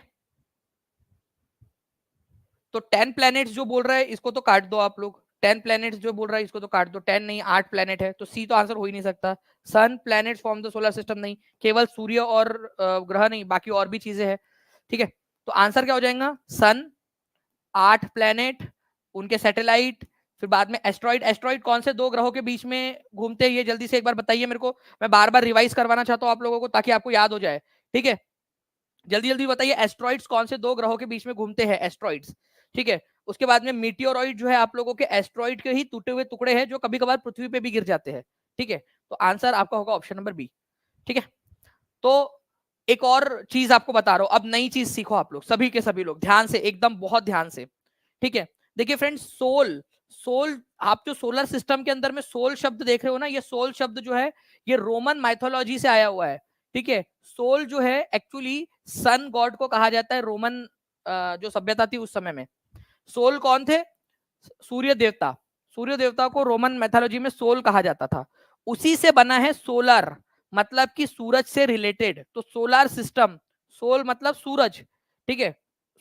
तो 10 प्लैनेट्स जो बोल रहा है इसको तो काट दो आप लोग, 10 प्लैनेट्स जो बोल रहा है इसको तो काट दो, 10 नहीं 8 प्लैनेट है, तो सी तो आंसर हो ही नहीं सकता। Sun, planet form the solar system, नहीं, केवल सूर्य और ग्रह नहीं, बाकी और भी चीजें हैं, ठीक है। तो आंसर क्या हो जाएगा, सन, 8 प्लैनेट, उनके सैटेलाइट, फिर बाद में एस्ट्रॉइड। एस्ट्रॉइड कौन से दो ग्रहों के बीच में घूमते हैं, ये जल्दी से एक बार बताइए मेरे को, मैं बार बार रिवाइज करवाना चाहता हूँ आप लोगों को ताकि आपको याद हो जाए, ठीक है। जल्दी जल्दी बताइए, एस्ट्रॉइड्स कौन से दो ग्रहों के बीच में घूमते हैं, एस्ट्रॉइड्स, ठीक है। उसके बाद में मीटियोरॉइड जो है आप लोगों के एस्ट्रॉइड के ही टूटे हुए टुकड़े हैं जो कभी कभार पृथ्वी पे भी गिर जाते हैं, ठीक है। तो आंसर आपका होगा ऑप्शन नंबर बी, ठीक है। तो एक और चीज आपको बता रहा हूं, अब नई चीज सीखो आप लोग सभी के सभी लोग ध्यान से, एकदम बहुत ध्यान से, ठीक है। देखिए फ्रेंड्स, सोल, सोल, आप जो सोलर सिस्टम के अंदर में सोल शब्द देख रहे हो ना, ये सोल शब्द जो है ये रोमन माइथोलॉजी से आया हुआ है, ठीक है। सोल जो है एक्चुअली सन गॉड को कहा जाता है, रोमन जो सभ्यता थी उस समय में। सोल कौन थे, सूर्य देवता, सूर्य देवता को रोमन मैथोलॉजी में सोल कहा जाता था। उसी से बना है सोलर, मतलब कि सूरज से रिलेटेड, तो सोलर सिस्टम, सोल मतलब सूरज, ठीक है,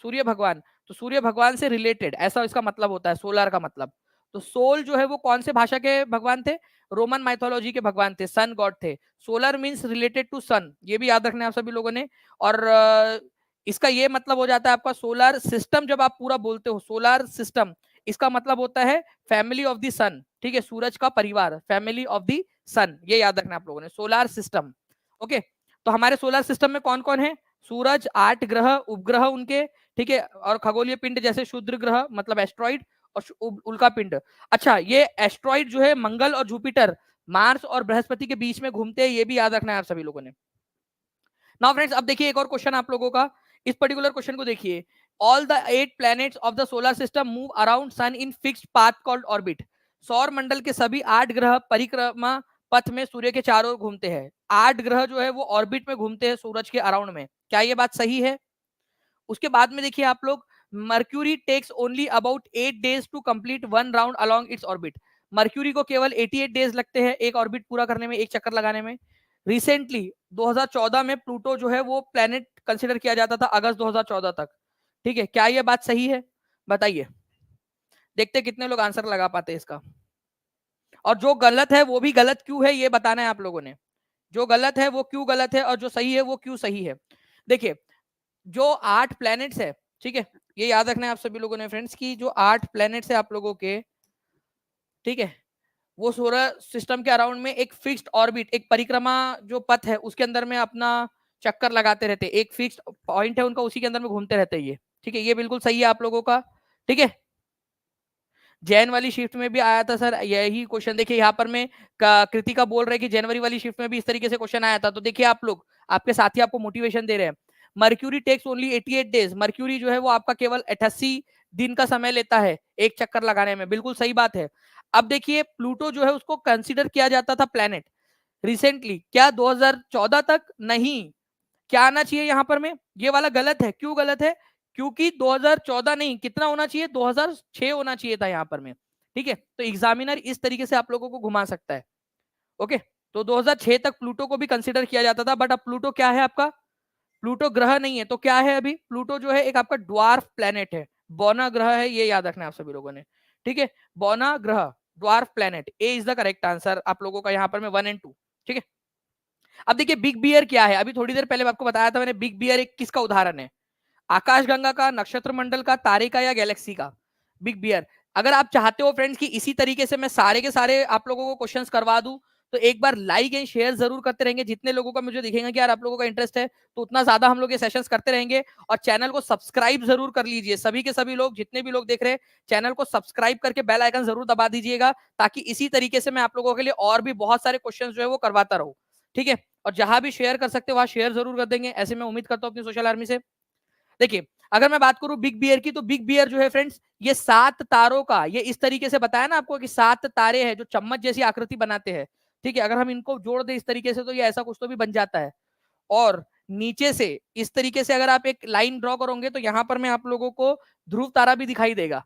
सूर्य भगवान, तो सूर्य भगवान से रिलेटेड ऐसा इसका मतलब होता है सोलर का मतलब। तो सोल जो है वो कौन से भाषा के भगवान थे, रोमन माइथोलॉजी के भगवान थे, सन गॉड थे। सोलर मींस रिलेटेड टू सन, ये भी याद रखना है आप सभी लोगों ने। और इसका ये मतलब हो जाता है आपका सोलर सिस्टम, जब आप पूरा बोलते हो सोलर सिस्टम, इसका मतलब होता है फैमिली ऑफ द सन, ठीक है, सूरज का परिवार, फैमिली ऑफ द सन, ये याद रखना आप लोगों ने, सोलर सिस्टम, ओके। तो हमारे सोलर सिस्टम में कौन कौन है, सूरज, 8 ग्रह, उपग्रह उनके, ठीक है, और खगोलीय पिंड जैसे क्षुद्र ग्रह मतलब एस्ट्रॉइड, और उल्का पिंड। अच्छा, ये एस्ट्रॉइड जो है मंगल और जुपिटर, मार्स और बृहस्पति के बीच में घूमते हैं, ये भी याद रखना है आप सभी लोगों ने। नाउ फ्रेंड्स अब देखिए एक और क्वेश्चन आप लोगों का, इस पर्टिकुलर क्वेश्चन को देखिए। All the 8 planets of the solar system move around sun in fixed path called orbit. सौर मंडल के सभी 8 ग्रह परिक्रमा पथ में सूर्य के चारों ओर घूमते हैं। 8 ग्रह जो है वो ऑर्बिट में घूमते हैं सूरज के अराउंड में, क्या ये बात सही है। उसके बाद में देखिए आप लोग, mercury takes only about 8 days to complete one round along its orbit. Mercury को केवल 88 डेज लगते हैं एक ऑर्बिट पूरा करने में, एक चक्कर लगाने में। रिसेंटली 2014 में प्लूटो जो है वो प्लेनेट कंसिडर किया जाता था अगस्त 2014 तक, ठीक है, क्या ये बात सही है, बताइए, देखते कितने लोग आंसर लगा पाते हैं इसका। और जो गलत है वो भी गलत क्यों है ये बताना है आप लोगों ने, जो गलत है वो क्यों गलत है और जो सही है वो क्यों सही है। देखिए जो 8 प्लैनेट्स है, ठीक है, ये याद रखना है आप सभी लोगों ने फ्रेंड्स की जो 8 प्लैनेट्स है आप लोगों के, ठीक है, वो सोलर सिस्टम के अराउंड में एक फिक्स्ड ऑर्बिट, एक परिक्रमा जो पथ है उसके अंदर में अपना चक्कर लगाते रहते हैं, एक फिक्स्ड पॉइंट है उनका, उसी के अंदर में घूमते रहते हैं ये, ठीक है, ये बिल्कुल सही है आप लोगों का, ठीक है। जैन वाली शिफ्ट में भी आया था सर यही क्वेश्चन, देखिए यहाँ पर मैं कृतिका बोल रहे कि जनवरी वाली शिफ्ट में भी इस तरीके से क्वेश्चन आया था, तो देखिए आप लोग, आपके साथी आपको मोटिवेशन दे रहे हैं। Mercury takes only 88 days, mercury जो है वो आपका केवल 88 दिन का समय लेता है एक चक्कर लगाने में, बिल्कुल सही बात है। अब देखिए प्लूटो जो है उसको कंसिडर किया जाता था प्लैनेट रिसेंटली, क्या 2014 तक नहीं, क्या आना चाहिए यहाँ पर में, ये वाला गलत है, क्यों गलत है, क्योंकि 2014 नहीं, कितना होना चाहिए, 2006 होना चाहिए था यहाँ पर में, ठीक है। तो एग्जामिनर इस तरीके से आप लोगों को घुमा सकता है, ओके। तो 2006 तक प्लूटो को भी कंसिडर किया जाता था, बट अब प्लूटो क्या है आपका, प्लूटो ग्रह नहीं है, तो क्या है अभी, प्लूटो जो है एक आपका ड्वार्फ प्लेनेट है, बौना ग्रह है, ये याद रखना है आप सभी लोगों ने, ठीक है, बौना ग्रह, dwarf planet, A is the correct answer आप लोगों का यहाँ पर में 1 और 2, ठीक है। अब देखिए बिग बियर क्या है, अभी थोड़ी देर पहले आपको बताया था मैंने, बिग बियर एक किसका उदाहरण है, आकाशगंगा का, नक्षत्र मंडल का, तारे का या गैलेक्सी का, बिग बियर। अगर आप चाहते हो फ्रेंड्स कि इसी तरीके से मैं सारे के सारे आप लोगों को क्वेश्चंस करवा दूं, तो एक बार लाइक एंड शेयर जरूर करते रहेंगे, जितने लोगों का मुझे दिखेगा कि यार आप लोगों का इंटरेस्ट है तो उतना ज्यादा हम लोग ये सेशंस करते रहेंगे। और चैनल को सब्सक्राइब जरूर कर लीजिए, सभी के सभी लोग जितने भी लोग देख रहे हैं चैनल को सब्सक्राइब करके बेल आइकन जरूर दबा दीजिएगा, ताकि इसी तरीके से मैं आप लोगों के लिए और भी बहुत सारे क्वेश्चन जो है वो करवाता रहूं, ठीक है। और जहां भी शेयर कर सकते हो वहां शेयर जरूर कर देंगे, ऐसे मैं उम्मीद करता हूं अपनी सोशल आर्मी से। देखिए अगर मैं बात करूं बिग बियर की, तो बिग बियर जो है फ्रेंड्स ये 7 तारों का, ये इस तरीके से बताया ना आपको कि 7 तारे हैं जो चम्मच जैसी आकृति बनाते हैं, ठीक है, अगर हम इनको जोड़ दें इस तरीके से तो ये ऐसा कुछ तो भी बन जाता है। और नीचे से इस तरीके से अगर आप एक लाइन ड्रॉ करोगे तो यहां पर मैं आप लोगों को ध्रुव तारा भी दिखाई देगा,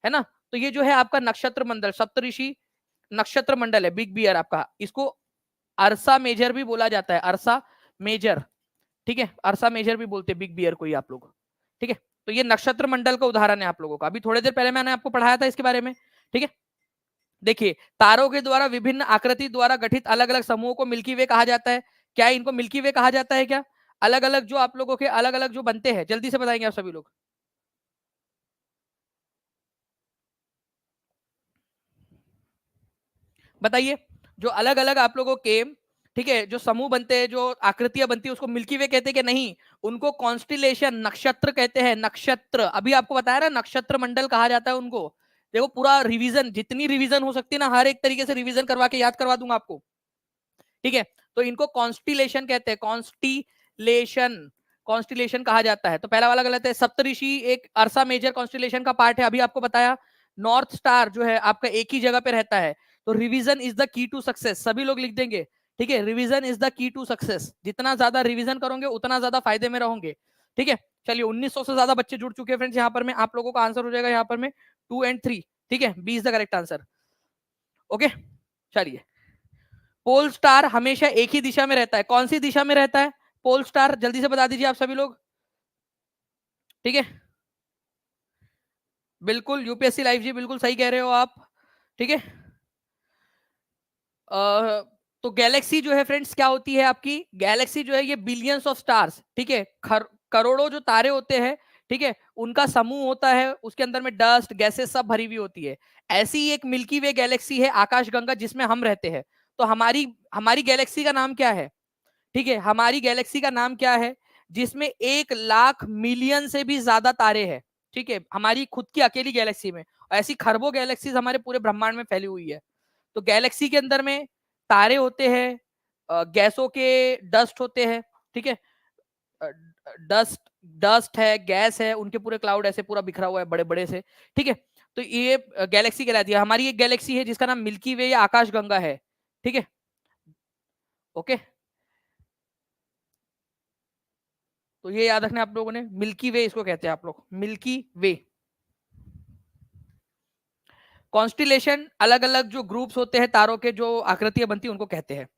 है ना। तो ये जो है आपका नक्षत्र मंडल, सप्तऋषि नक्षत्र मंडल है बिग बियर आपका, इसको अरसा मेजर भी बोला जाता है, अरसा मेजर, ठीक है, अरसा मेजर भी बोलते हैं बिग बियर को ही आप लोग, ठीक है। तो ये नक्षत्र मंडल का उदाहरण है आप लोगों का, अभी थोड़ी देर पहले मैंने आपको पढ़ाया था इसके बारे में, ठीक है। देखिए तारों के द्वारा विभिन्न आकृति द्वारा गठित अलग अलग समूहों को मिल्की वे कहा जाता है, क्या इनको मिल्की वे कहा जाता है क्या, अलग अलग जो आप लोगों के अलग अलग जो बनते हैं, जल्दी से बताएंगे आप सभी लोग, बताइए, जो अलग अलग आप लोगों के, ठीक है, जो समूह बनते हैं, जो आकृतियां बनती है, उसको मिल्की वे कहते हैं कि नहीं, उनको कॉन्स्टिलेशन नक्षत्र कहते हैं, नक्षत्र, अभी आपको बताया ना नक्षत्र मंडल कहा जाता है उनको। देखो पूरा रिवीजन, जितनी रिवीजन हो सकती है ना हर एक तरीके से रिवीजन करवा के याद करवा दूंगा आपको, ठीक है। तो इनको कॉन्स्टिलेशन कहते हैं, कॉन्स्टिलेशन, कॉन्स्टिलेशन कहा जाता है, तो पहला वाला गलत है। सप्तऋषि एक अर्सा मेजर कॉन्स्टिलेशन का पार्ट है, अभी आपको बताया। नॉर्थ स्टार जो है आपका एक ही जगह पे रहता है, तो revision is the key to success, सभी लोग लिख देंगे, ठीक है, revision is the key to success, जितना ज्यादा रिवीजन करोगे उतना ज्यादा फायदे में रहोगे, ठीक है। चलिए 1900 से ज्यादा बच्चे जुड़ चुके हैं फ्रेंड्स, यहाँ पर में आप लोगों का आंसर हो जाएगा यहाँ पर में 2 और 3, ठीक है, B is the correct answer, okay. चलिए पोल स्टार हमेशा एक ही दिशा में रहता है, कौन सी दिशा में रहता है पोल स्टार, जल्दी से बता दीजिए आप सभी लोग, ठीक है, बिल्कुल यूपीएससी लाइव जी, बिल्कुल सही कह रहे हो आप, ठीक है। तो गैलेक्सी जो है फ्रेंड्स क्या होती है आपकी, गैलेक्सी जो है ये बिलियंस ऑफ स्टार्स, ठीक है, करोड़ों जो तारे होते हैं, ठीक है, उनका समूह होता है, उसके अंदर में डस्ट गैसेस सब भरी हुई होती है। ऐसी ही एक मिल्की वे गैलेक्सी है आकाशगंगा जिसमें हम रहते हैं, तो हमारी हमारी गैलेक्सी का नाम क्या है, ठीक है, हमारी गैलेक्सी का नाम क्या है, जिसमें 1 लाख मिलियन से भी ज्यादा तारे हैं, ठीक है, हमारी खुद की अकेली गैलेक्सी में, ऐसी खरबों गैलेक्सीज हमारे पूरे ब्रह्मांड में फैली हुई है। तो गैलेक्सी के अंदर में तारे होते हैं, गैसों के डस्ट होते हैं, ठीक है, डस्ट डस्ट है, गैस है, उनके पूरे क्लाउड ऐसे पूरा बिखरा हुआ है बड़े बड़े से, ठीक है। तो ये गैलेक्सी कहलाती है, हमारी एक गैलेक्सी है जिसका नाम मिल्की वे या आकाश गंगा है, ठीक है, ओके। तो ये याद रखना आप लोगों ने, मिल्की वे इसको कहते हैं आप लोग, मिल्की वे। कॉन्स्टिलेशन अलग अलग जो ग्रुप्स होते हैं तारों के, जो आकृतियां बनती है उनको कहते हैं।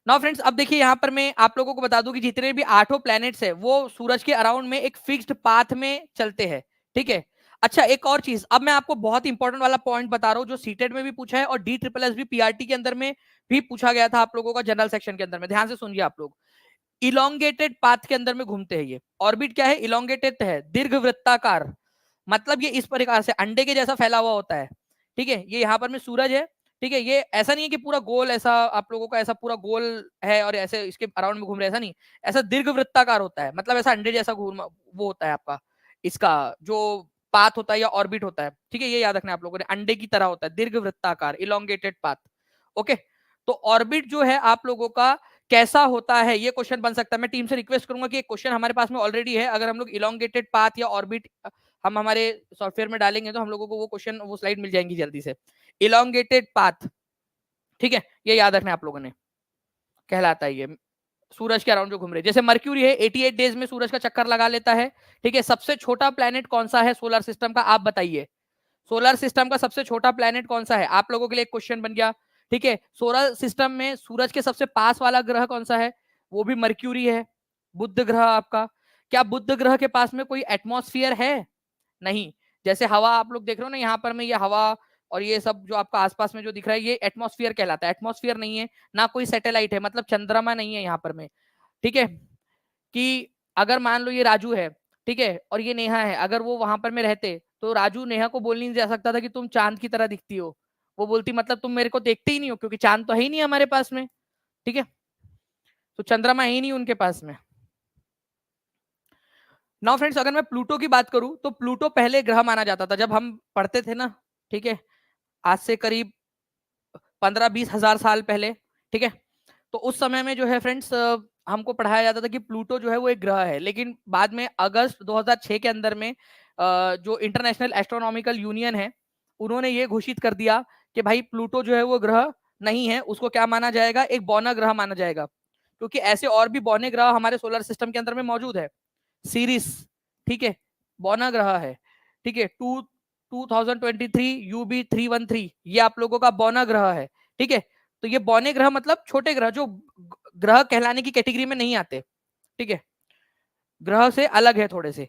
नाउ फ्रेंड्स अब देखिए यहाँ पर मैं आप लोगों को बता दूं कि जितने भी 8 प्लैनेट्स है वो सूरज के अराउंड में एक फिक्स्ड पाथ में चलते हैं, ठीक है। अच्छा एक और चीज, अब मैं आपको बहुत इंपॉर्टेंट वाला पॉइंट बता रहा हूँ जो सीटेट में भी पूछा है और डी ट्रिपल एस भी पीआरटी के अंदर में भी पूछा गया था आप लोगों का जनरल सेक्शन के अंदर में, ध्यान से सुनिए आप लोग। इलोंगेटेड पाथ के अंदर में घूमते हैं ये। ऑर्बिट क्या है? इलोंगेटेड है, दीर्घवृत्ताकार, मतलब ये इस प्रकार से अंडे के जैसा फैला हुआ होता है। ठीक है, ये यहाँ पर में सूरज है। ठीक है, ये ऐसा नहीं है कि पूरा गोल, ऐसा आप लोगों का ऐसा पूरा गोल है और ऐसे इसके अराउंड में घूम रहे, ऐसा नहीं। ऐसा दीर्घवृत्ताकार होता है, मतलब ऐसा अंडे जैसा घूम वो होता है आपका, इसका जो पाथ होता है या ऑर्बिट होता है। ठीक है, ये याद रखना आप लोगों ने, अंडे की तरह होता है, दीर्घवृत्ताकार, इलोंगेटेड पाथ। ओके, तो ऑर्बिट जो है आप लोगों का कैसा होता है, ये क्वेश्चन बन सकता है। मैं टीम से रिक्वेस्ट करूंगा कि एक क्वेश्चन हमारे पास में ऑलरेडी है, अगर हम लोग इलोंगेटेड पाथ या ऑर्बिट हम हमारे सॉफ्टवेयर में डालेंगे तो हम लोगों को वो क्वेश्चन, वो स्लाइड मिल जाएंगी जल्दी से। इलोंगेटेड पाथ, ठीक है, ये याद रखना आप लोगों ने, कहलाता है ये सूरज के अराउंड जो घूम रहे, जैसे मर्क्यूरी है 88 डेज में सूरज का चक्कर लगा लेता है। ठीक है, सबसे छोटा प्लेनेट कौन सा है सोलर सिस्टम का, आप बताइए। सोलर सिस्टम का सबसे छोटा प्लेनेट कौन सा है, आप लोगों के लिए एक क्वेश्चन बन गया। ठीक है, सोलर सिस्टम में सूरज के सबसे पास वाला ग्रह कौन सा है, वो भी मर्क्यूरी है, बुध ग्रह आपका। क्या बुध ग्रह के पास में कोई एटमॉस्फेयर है? नहीं। जैसे हवा आप लोग देख रहे हो ना यहाँ पर में, ये हवा और ये सब जो आपका आसपास में जो दिख रहा है, ये एटमॉस्फेयर कहलाता है। एटमॉस्फेयर नहीं है, ना कोई सैटेलाइट है, मतलब चंद्रमा नहीं है यहाँ पर में। ठीक है, कि अगर मान लो ये राजू है, ठीक है, और ये नेहा है, अगर वो वहां पर में रहते तो राजू नेहा को बोल नहीं जा सकता था कि तुम चांद की तरह दिखती हो। वो बोलती मतलब तुम मेरे को देखते ही नहीं हो, क्योंकि चांद तो है ही नहीं हमारे पास में। ठीक है, तो चंद्रमा है ही नहीं उनके पास में। नाउ फ्रेंड्स, अगर मैं प्लूटो की बात करूं तो प्लूटो पहले ग्रह माना जाता था जब हम पढ़ते थे ना। ठीक है, आज से करीब 15-20 हजार साल पहले। ठीक है, तो उस समय में जो है फ्रेंड्स, हमको पढ़ाया जाता था कि प्लूटो जो है वो एक ग्रह है, लेकिन बाद में अगस्त 2006 के अंदर में जो इंटरनेशनल एस्ट्रोनॉमिकल यूनियन है, उन्होंने ये घोषित कर दिया कि भाई प्लूटो जो है वो ग्रह नहीं है, उसको क्या माना जाएगा, एक बौना ग्रह माना जाएगा। क्योंकि ऐसे और भी बौने ग्रह हमारे सोलर सिस्टम के अंदर में मौजूद है। सीरीज, ठीक है, बौना ग्रह है। ठीक है, 2023 UB313, ये आप लोगों का बौना ग्रह है। ठीक है, तो ये बौने ग्रह मतलब छोटे ग्रह जो ग्रह कहलाने की कैटेगरी में नहीं आते। ठीक है, ग्रह से अलग है थोड़े से,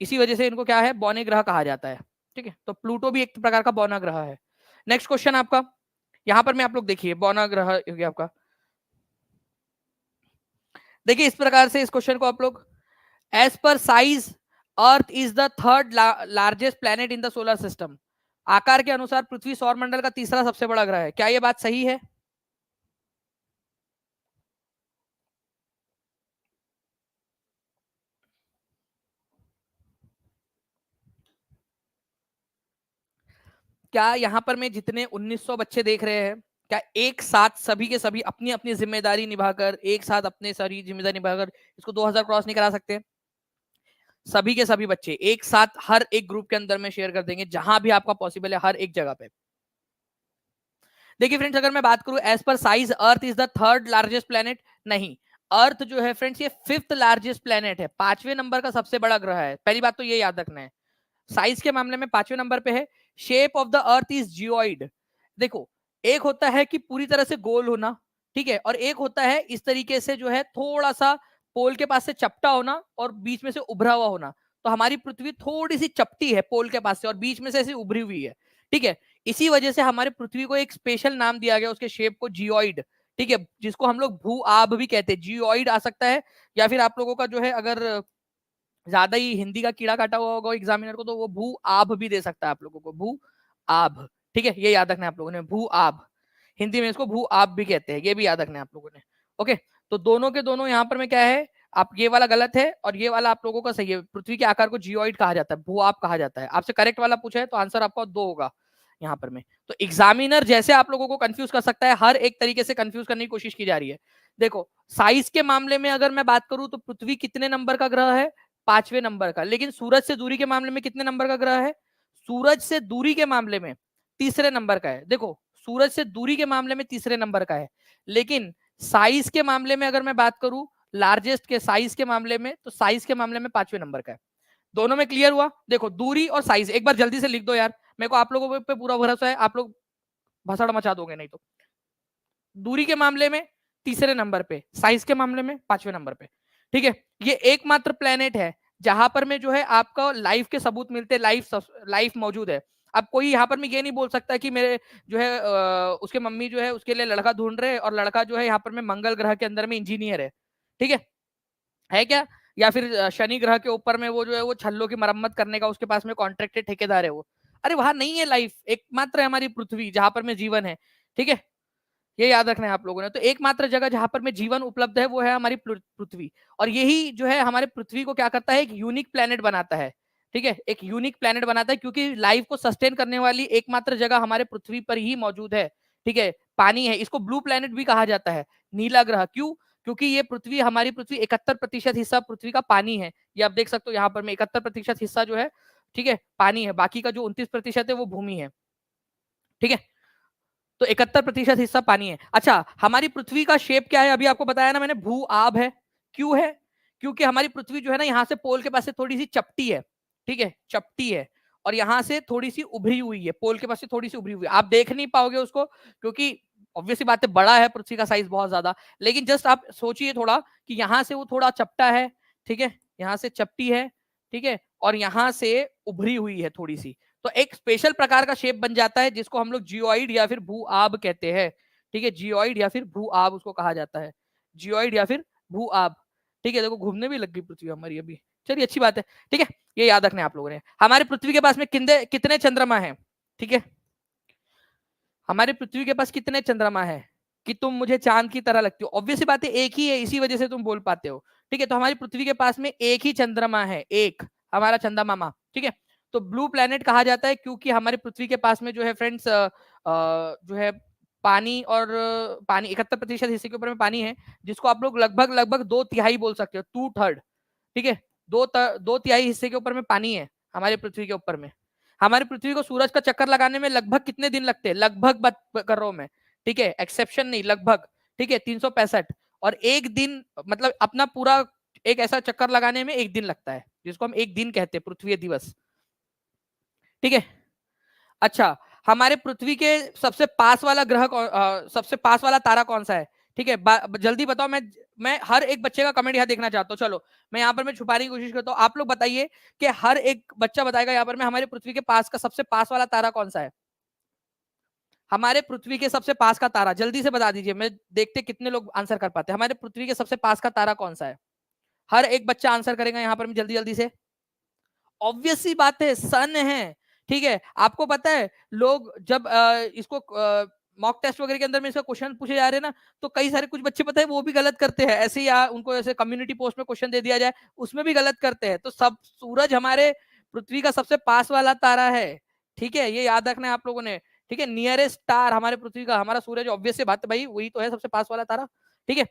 इसी वजह से इनको क्या है, बौने ग्रह कहा जाता है। ठीक है, तो प्लूटो भी एक प्रकार का बौना ग्रह है। नेक्स्ट क्वेश्चन आपका, यहां पर में आप लोग देखिए, बौना ग्रह हो गया आपका। देखिए इस प्रकार से इस क्वेश्चन को आप लोग, as per size earth is the third largest planet in the solar system. आकार के अनुसार पृथ्वी सौर मंडल का तीसरा सबसे बड़ा ग्रह है, क्या यह बात सही है? क्या यहाँ पर मैं जितने 1900 बच्चे देख रहे हैं, क्या एक साथ सभी के सभी अपनी अपनी जिम्मेदारी निभाकर, एक साथ अपने सारी जिम्मेदारी निभाकर इसको 2000 क्रॉस नहीं करा सकते? सभी के सभी बच्चे एक साथ हर एक ग्रुप के अंदर में शेयर कर देंगे, जहां भी आपका पॉसिबल है, हर एक जगह पे। देखिए फ्रेंड्स, अगर मैं बात करूं as per size earth is the third largest planet, नहीं। अर्थ जो है फ्रेंड्स ये फिफ्थ लार्जेस्ट प्लेनेट है, 5वें नंबर का सबसे बड़ा ग्रह है, पहली बात तो ये याद रखना है। साइज के मामले में 5वें नंबर पे है। Shape of the earth is geoid. देखो, एक होता है कि पूरी तरह से गोल होना, ठीक है, और एक होता है इस तरीके से जो है थोड़ा सा पोल के पास से चपटा होना और बीच में से उभरा हुआ होना। तो हमारी पृथ्वी थोड़ी सी चपटी है पोल के पास से और बीच में से ऐसी उभरी हुई है। ठीक है, इसी वजह से हमारे पृथ्वी को एक स्पेशल नाम दिया गया, उसके शेप को जियोइड। ठीक है, जिसको हम लोग भू आब भी कहते हैं, जियोइड आ सकता है, या फिर आप लोगों का जो है अगर ज्यादा ही हिंदी का कीड़ा काटा हुआ होगा एग्जामिनर को, तो वो भू आभ भी दे सकता है आप लोगों को, भू आभ। ठीक है, ये याद रखना है आप लोगों ने, भू आभ, हिंदी में इसको भू आभ भी कहते हैं, ये भी याद रखना है आप लोगों ने। ओके, तो दोनों के दोनों यहाँ पर में क्या है, आप ये वाला गलत है और ये वाला आप लोगों का सही है। पृथ्वी के आकार को जियोइड कहा जाता है, भू आभ कहा जाता है। आपसे करेक्ट वाला पूछा है तो आंसर आपका 2 होगा यहाँ पर में। तो एग्जामिनर जैसे आप लोगों को कंफ्यूज कर सकता है, हर एक तरीके से कंफ्यूज करने की कोशिश की जा रही है। देखो, साइज के मामले में अगर मैं बात करूं तो पृथ्वी कितने नंबर का ग्रह है, 5वें नंबर का। लेकिन सूरज से दूरी के मामले में कितने नंबर का ग्रह है, सूरज से दूरी के मामले में तीसरे नंबर का है। देखो, सूरज से दूरी के मामले में तीसरे नंबर का है, लेकिन साइज के मामले में अगर मैं बात करूं, लार्जेस्ट के साइज के मामले में, तो साइज के मामले में 5वें नंबर का है। दोनों में क्लियर हुआ? देखो, दूरी और साइज एक बार जल्दी से लिख दो यार, मेरे को आप लोगों पे पूरा भरोसा है, आप लोग भसड़ मचा दोगे नहीं तो। दूरी के मामले में तीसरे नंबर पे, साइज के मामले में 5वें नंबर पे। ठीक है, ये एकमात्र प्लेनेट है जहां पर में जो है आपका लाइफ के सबूत मिलते हैं, लाइफ मौजूद है। अब कोई यहाँ पर में ये नहीं बोल सकता कि मेरे जो है उसके मम्मी जो है उसके लिए लड़का ढूंढ रहे और लड़का जो है यहाँ पर में मंगल ग्रह के अंदर में इंजीनियर है। ठीक है, है क्या? या फिर शनि ग्रह के ऊपर में वो जो है वो छल्लों की मरम्मत करने का उसके पास में कॉन्ट्रैक्टेड ठेकेदार है वो। अरे वहां नहीं है लाइफ, एकमात्र है हमारी पृथ्वी जहां पर में जीवन है। ठीक है, ये याद रखना है आप लोगों ने। तो एकमात्र जगह जहां पर में जीवन उपलब्ध है वो है हमारी पृथ्वी। और यही जो है हमारे पृथ्वी को क्या करता है, एक यूनिक प्लेनेट बनाता है। ठीक है, एक यूनिक प्लेनेट बनाता है क्योंकि लाइफ को सस्टेन करने वाली एकमात्र जगह हमारे पृथ्वी पर ही मौजूद है। ठीक है, पानी है, इसको ब्लू प्लेनेट भी कहा जाता है, नीला ग्रह। क्यों? क्योंकि ये पृथ्वी, हमारी पृथ्वी 71% हिस्सा पृथ्वी का पानी है। ये आप देख सकते हो यहाँ पर में 71% हिस्सा जो है, ठीक है, पानी है। बाकी का जो 29% है वो भूमि है। ठीक है, तो 71% हिस्सा पानी है। अच्छा, हमारी पृथ्वी का शेप क्या है? अभी आपको बताया ना मैंने, भू आब है। क्यों है? क्योंकि हमारी पृथ्वी जो है ना, यहाँ से पोल के पास से थोड़ी सी चपटी है। ठीक है, चपटी है, और यहाँ से थोड़ी सी उभरी हुई है, पोल के पास से थोड़ी सी उभरी हुई है। आप देख नहीं पाओगे उसको, क्योंकि ऑब्वियसली बात है, बड़ा है पृथ्वी का साइज बहुत ज्यादा। लेकिन जस्ट आप सोचिए थोड़ा कि यहाँ से वो थोड़ा चपटा है। ठीक है, यहाँ से चपटी है। ठीक है, और यहाँ से उभरी हुई है थोड़ी सी। तो एक स्पेशल प्रकार का शेप बन जाता है जिसको हम लोग जियोइड या फिर भू आब कहते हैं। ठीक है, जियोइड या फिर भू आब उसको कहा जाता है, जियोइड या फिर भू आब। ठीक है, देखो घूमने भी लग गई पृथ्वी हमारी अभी। चलिए, अच्छी बात है। ठीक है, ये याद रखना है आप लोगों ने। हमारे पृथ्वी के पास में कितने चंद्रमा है? ठीक है, हमारे पृथ्वी के पास कितने चंद्रमा है कि तुम मुझे चांद की तरह लगती हो? ऑब्वियसली बात है, एक ही है, इसी वजह से तुम बोल पाते हो। ठीक है, तो हमारी पृथ्वी के पास में एक ही चंद्रमा है, एक, हमारा चंदा मामा। ठीक है, तो ब्लू प्लेनेट कहा जाता है क्योंकि हमारे पृथ्वी के पास में जो है फ्रेंड्स, जो है पानी, और पानी 71% हिस्से के ऊपर में पानी है, जिसको आप लोग लगभग लगभग 2/3 बोल सकते हो, 2/3। ठीक है, 2/3 हिस्से के ऊपर में पानी है हमारे पृथ्वी के ऊपर में। हमारी पृथ्वी को सूरज का चक्कर लगाने में लगभग कितने दिन लगते हैं? लगभग बात कर रहा हूं मैं। ठीक है, एक्सेप्शन नहीं, लगभग। ठीक है, 365। और एक दिन, मतलब अपना पूरा एक ऐसा चक्कर लगाने में एक दिन लगता है, जिसको हम एक दिन कहते हैं, पृथ्वी दिवस। ठीक है, अच्छा, हमारे पृथ्वी के सबसे पास वाला ग्रह सबसे पास वाला तारा कौन सा है? ठीक है, जल्दी बताओ। मैं हर एक बच्चे का कमेंट यहाँ देखना चाहता हूँ। चलो, मैं यहाँ पर मैं छुपाने की कोशिश करता हूँ। आप लोग बताइए कि हर एक बच्चा बताएगा यहाँ पर मैं, हमारे पृथ्वी के पास का सबसे पास वाला तारा कौन सा है? हमारे पृथ्वी के सबसे पास का तारा, जल्दी से बता दीजिए, मैं देखते कितने लोग आंसर कर पाते हैं। हमारे पृथ्वी के सबसे पास का तारा कौन सा है? हर एक बच्चा आंसर करेगा यहाँ पर, जल्दी जल्दी से। ऑब्वियस सी बात है, सन है। ठीक है, आपको पता है, लोग जब इसको मॉक टेस्ट वगैरह के अंदर में इसका क्वेश्चन पूछे जा रहे हैं ना, तो कई सारे कुछ बच्चे पता है वो भी गलत करते हैं ऐसे, या उनको ऐसे कम्युनिटी पोस्ट में क्वेश्चन दे दिया जाए, उसमें भी गलत करते हैं। तो सब, सूरज हमारे पृथ्वी का सबसे पास वाला तारा है। ठीक है, ये याद रखना है आप लोगों ने। ठीक है, नियरेस्ट स्टार हमारे पृथ्वी का, हमारा सूरज, ऑब्वियस से बात है भाई, वही तो है सबसे पास वाला तारा। ठीक है,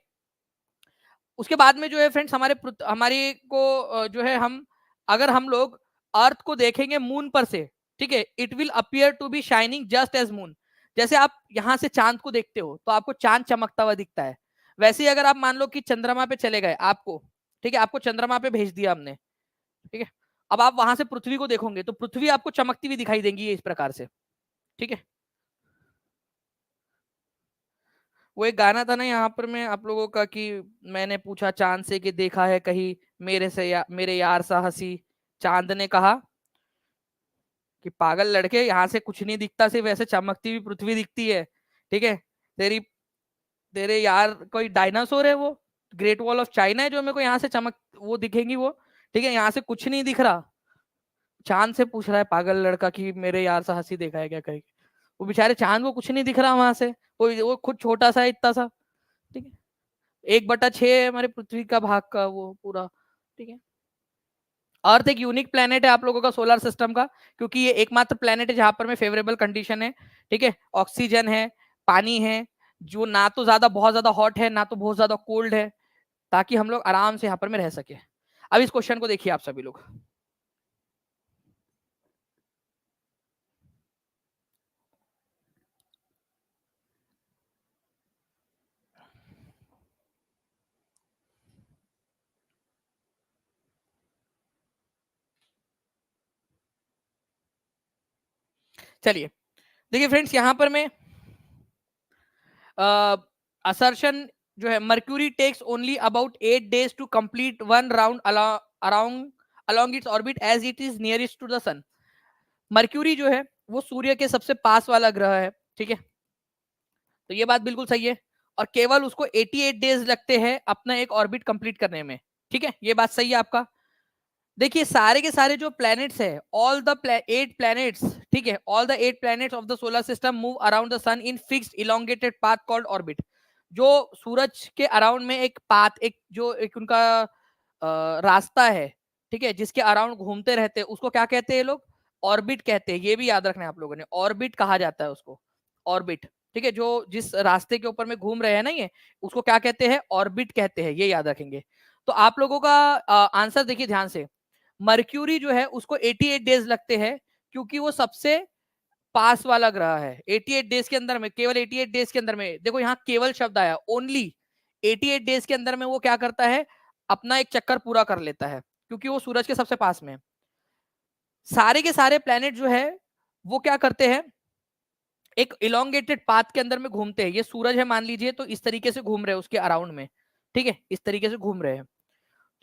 उसके बाद में जो है फ्रेंड्स, हमारे को जो है, हम अगर हम लोग अर्थ को देखेंगे मून पर से, ठीक है, it will appear to be shining just as moon. जैसे आप यहां से चांद को देखते हो तो आपको चांद चमकता हुआ दिखता है, वैसे ही अगर आप मान लो कि चंद्रमा पे चले गए आपको, ठीक है, आपको चंद्रमा पे भेज दिया हमने, ठीक है, अब आप वहां से पृथ्वी को देखोगे तो पृथ्वी आपको चमकती हुई दिखाई देगी इस प्रकार से। ठीक है, वो एक गाना था ना यहाँ पर में आप लोगों का, कि मैंने पूछा चांद से कि देखा है कहीं मेरे से मेरे यार सा हंसी, चांद ने कहा कि पागल लड़के, यहाँ से कुछ नहीं दिखता, सिर्फ ऐसे चमकती हुई पृथ्वी दिखती है। ठीक है, तेरी तेरे यार कोई डायनासोर है वो, ग्रेट वॉल ऑफ चाइना है जो मेरे को यहाँ से चमक वो दिखेंगी वो। ठीक है, यहाँ से कुछ नहीं दिख रहा। चांद से पूछ रहा है पागल लड़का कि मेरे यार सा हंसी देखा है क्या कहीं। वो बेचारे चांद को कुछ नहीं दिख रहा वहां से, वो खुद छोटा सा है, इतना सा। ठीक है, 1/6 है हमारे पृथ्वी का भाग का वो पूरा। ठीक है, अर्थ एक यूनिक प्लेनेट है आप लोगों का सोलर सिस्टम का, क्योंकि ये एकमात्र प्लेनेट है जहां पर में फेवरेबल कंडीशन है। ठीक है, ऑक्सीजन है, पानी है, जो ना तो ज्यादा बहुत ज्यादा हॉट है ना तो बहुत ज्यादा कोल्ड है, ताकि हम लोग आराम से यहाँ पर में रह सके। अब इस क्वेश्चन को देखिए आप सभी लोग। चलिए, देखिए फ्रेंड्स, यहाँ पर मैं असर्शन जो है, mercury takes only about 8 days to complete one round around along its orbit as it is nearest to the sun। Mercury जो है वो सूर्य के सबसे पास वाला ग्रह है। ठीक है, तो ये बात बिल्कुल सही है, और केवल उसको 88 डेज लगते हैं अपना एक ऑर्बिट कंप्लीट करने में। ठीक है, ये बात सही है आपका। देखिए सारे के सारे जो प्लैनेट्स है, ऑल द 8 प्लैनेट्स, ठीक है, all the 8 planets of the solar system move around the sun in fixed elongated path called orbit. जो सूरज के अराउंड में एक पाथ, एक जो एक उनका रास्ता है, ठीक है, जिसके अराउंड घूमते रहते हैं, उसको क्या कहते हैं ये लोग? ऑर्बिट कहते हैं। ये भी याद रखना है आप लोगों ने, ऑर्बिट कहा जाता है उसको, ऑर्बिट। ठीक है, जो जिस रास्ते के ऊपर में घूम रहे हैं ना ये, उसको क्या कहते हैं? ऑर्बिट कहते हैं, ये याद रखेंगे। तो आप लोगों का आंसर देखिए ध्यान से। मर्क्यूरी जो है उसको 88 डेज लगते हैं, क्योंकि वो सबसे पास वाला ग्रह है। 88 डेज के अंदर में, केवल 88 डेज के अंदर में, देखो यहाँ केवल शब्द आया, ओनली 88 डेज के अंदर में वो क्या करता है? अपना एक चक्कर पूरा कर लेता है, क्योंकि वो सूरज के सबसे पास में है। सारे के सारे प्लेनेट जो है वो क्या करते हैं? एक इलोंगेटेड पाथ के अंदर में घूमते हैं। ये सूरज है मान लीजिए, तो इस तरीके से घूम रहे हैं उसके अराउंड में, ठीक है, इस तरीके से घूम रहे हैं।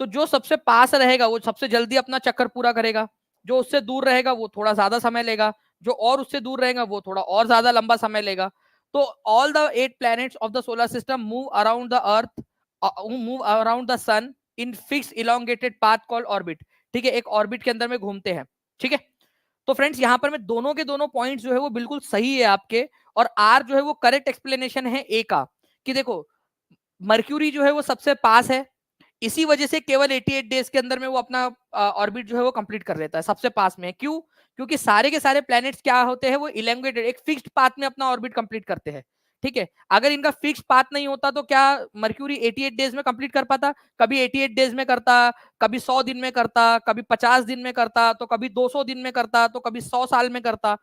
तो जो सबसे पास रहेगा वो सबसे जल्दी अपना चक्कर पूरा करेगा, जो उससे दूर रहेगा वो थोड़ा ज्यादा समय लेगा, जो और उससे दूर रहेगा वो थोड़ा और ज्यादा लंबा समय लेगा। तो all the 8 planets of the solar system move around the earth, move around the sun in fix elongated path called orbit. ठीक है, एक ऑर्बिट के अंदर में घूमते हैं। ठीक है, तो फ्रेंड्स यहाँ पर में दोनों के दोनों पॉइंट्स जो है वो बिल्कुल सही है आपके, और आर जो है वो करेक्ट एक्सप्लेनेशन है ए का। कि देखो मर्क्यूरी जो है वो सबसे पास है, इसी वजह से केवल 88 डेज के अंदर में वो अपना ऑर्बिट जो है वो कंप्लीट कर लेता है, सबसे पास में है। क्यों? क्योंकि सारे के सारे प्लैनेट्स क्या होते हैं? वो इलेंगेटेड, एक फिक्स्ड पाथ में अपना ऑर्बिट कंप्लीट करते हैं। ठीक है, अगर इनका फिक्स्ड पाथ नहीं होता तो क्या मर्क्यूरी 88 डेज में कंप्लीट कर पाता? कभी 88 डेज में करता, कभी 100 दिन में करता, कभी 50 दिन में करता, तो कभी 200 दिन में करता, तो कभी 100 साल में करता।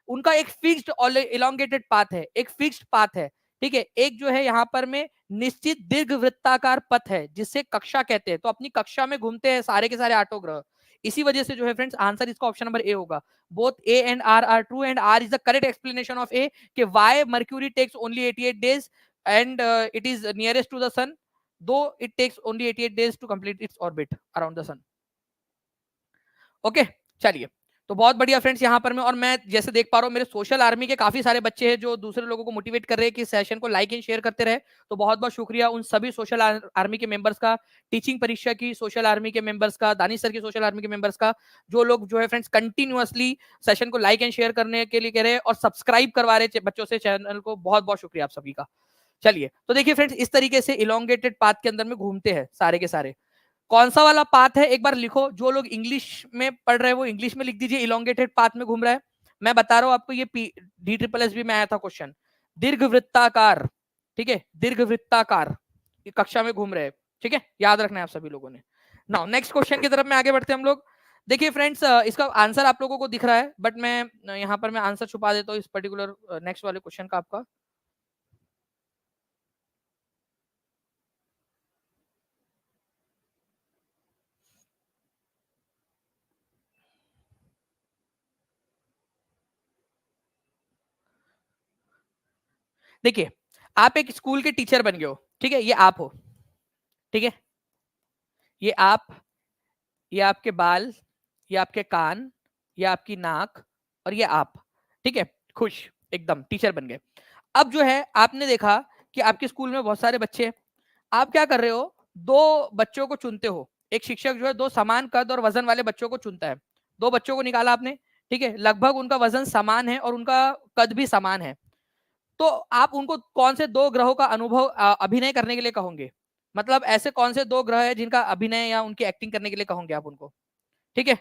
उनका एक फिक्स्ड इलोंगेटेड पाथ है, एक फिक्स्ड पाथ है। ठीक है, एक जो है यहाँ पर में निश्चित दीर्घ वृत्ताकार पथ है, जिससे कक्षा कहते हैं। तो अपनी कक्षा में घूमते हैं सारे के सारे आठों ग्रह। इसी वजह से जो है फ्रेंड्स आंसर इसका ऑप्शन नंबर ए होगा। Both A and R are true, and R is the correct explanation of A, कि why Mercury takes only 88 days and it is nearest to the sun, though it takes only 88 days to complete its orbit around the sun. Okay, चलिए, तो बहुत बढ़िया फ्रेंड्स यहाँ पर मैं, और मैं जैसे देख पा रहा हूँ मेरे सोशल आर्मी के काफी सारे बच्चे हैं जो दूसरे लोगों को मोटिवेट कर रहे हैं कि सेशन को लाइक एंड शेयर करते रहे। तो बहुत बहुत शुक्रिया उन सभी सोशल आर्मी के मेंबर्स का, टीचिंग परीक्षा की सोशल आर्मी के मेंबर्स का, दानिश सर की सोशल आर्मी के मेंबर्स का, जो लोग जो है फ्रेंड्स कंटिन्यूअसली सेशन को लाइक एंड शेयर करने के लिए कह रहे हैं और सब्सक्राइब करवा रहे बच्चों से चैनल को। बहुत बहुत शुक्रिया आप सभी का। चलिए, तो देखिए फ्रेंड्स इस तरीके से इलोंगेटेड पाथ के अंदर में घूमते हैं सारे के सारे। कौन सा वाला पाथ है एक बार लिखो, जो लोग इंग्लिश में पढ़ रहे हैं वो इंग्लिश में लिख दीजिए, इलोंगेटेड पाथ में घूम रहा है। मैं बता रहा हूं आपको, ये DSSS में आया था क्वेश्चन, दीर्घ वृत्ताकार। ठीक है, दीर्घ वृत्ताकार कक्षा में घूम रहे हैं। ठीक है, याद रखना है आप सभी लोगों ने। नाउ नेक्स्ट क्वेश्चन की तरफ में आगे बढ़ते हैं हम लोग। देखिए फ्रेंड्स इसका आंसर आप लोगों को दिख रहा है, बट मैं यहाँ पर मैं आंसर छुपा देता हूँ इस पर्टिकुलर नेक्स्ट वाले क्वेश्चन का आपका। देखिए, आप एक स्कूल के टीचर बन गए हो, ठीक है, ये आप हो, ठीक है, ये आप, ये आपके बाल, ये आपके कान, ये आपकी नाक, और ये आप, ठीक है, खुश एकदम टीचर बन गए। अब जो है आपने देखा कि आपके स्कूल में बहुत सारे बच्चे हैं, आप क्या कर रहे हो? दो बच्चों को चुनते हो। एक शिक्षक जो है दो समान कद और वजन वाले बच्चों को चुनता है। दो बच्चों को निकाला आपने, ठीक है, लगभग उनका वजन समान है और उनका कद भी समान है। तो आप उनको कौन से दो ग्रहों का अनुभव अभिनय करने के लिए कहोगे? मतलब ऐसे कौन से दो ग्रह है जिनका अभिनय या उनकी एक्टिंग करने के लिए कहोगे आप उनको? ठीक है,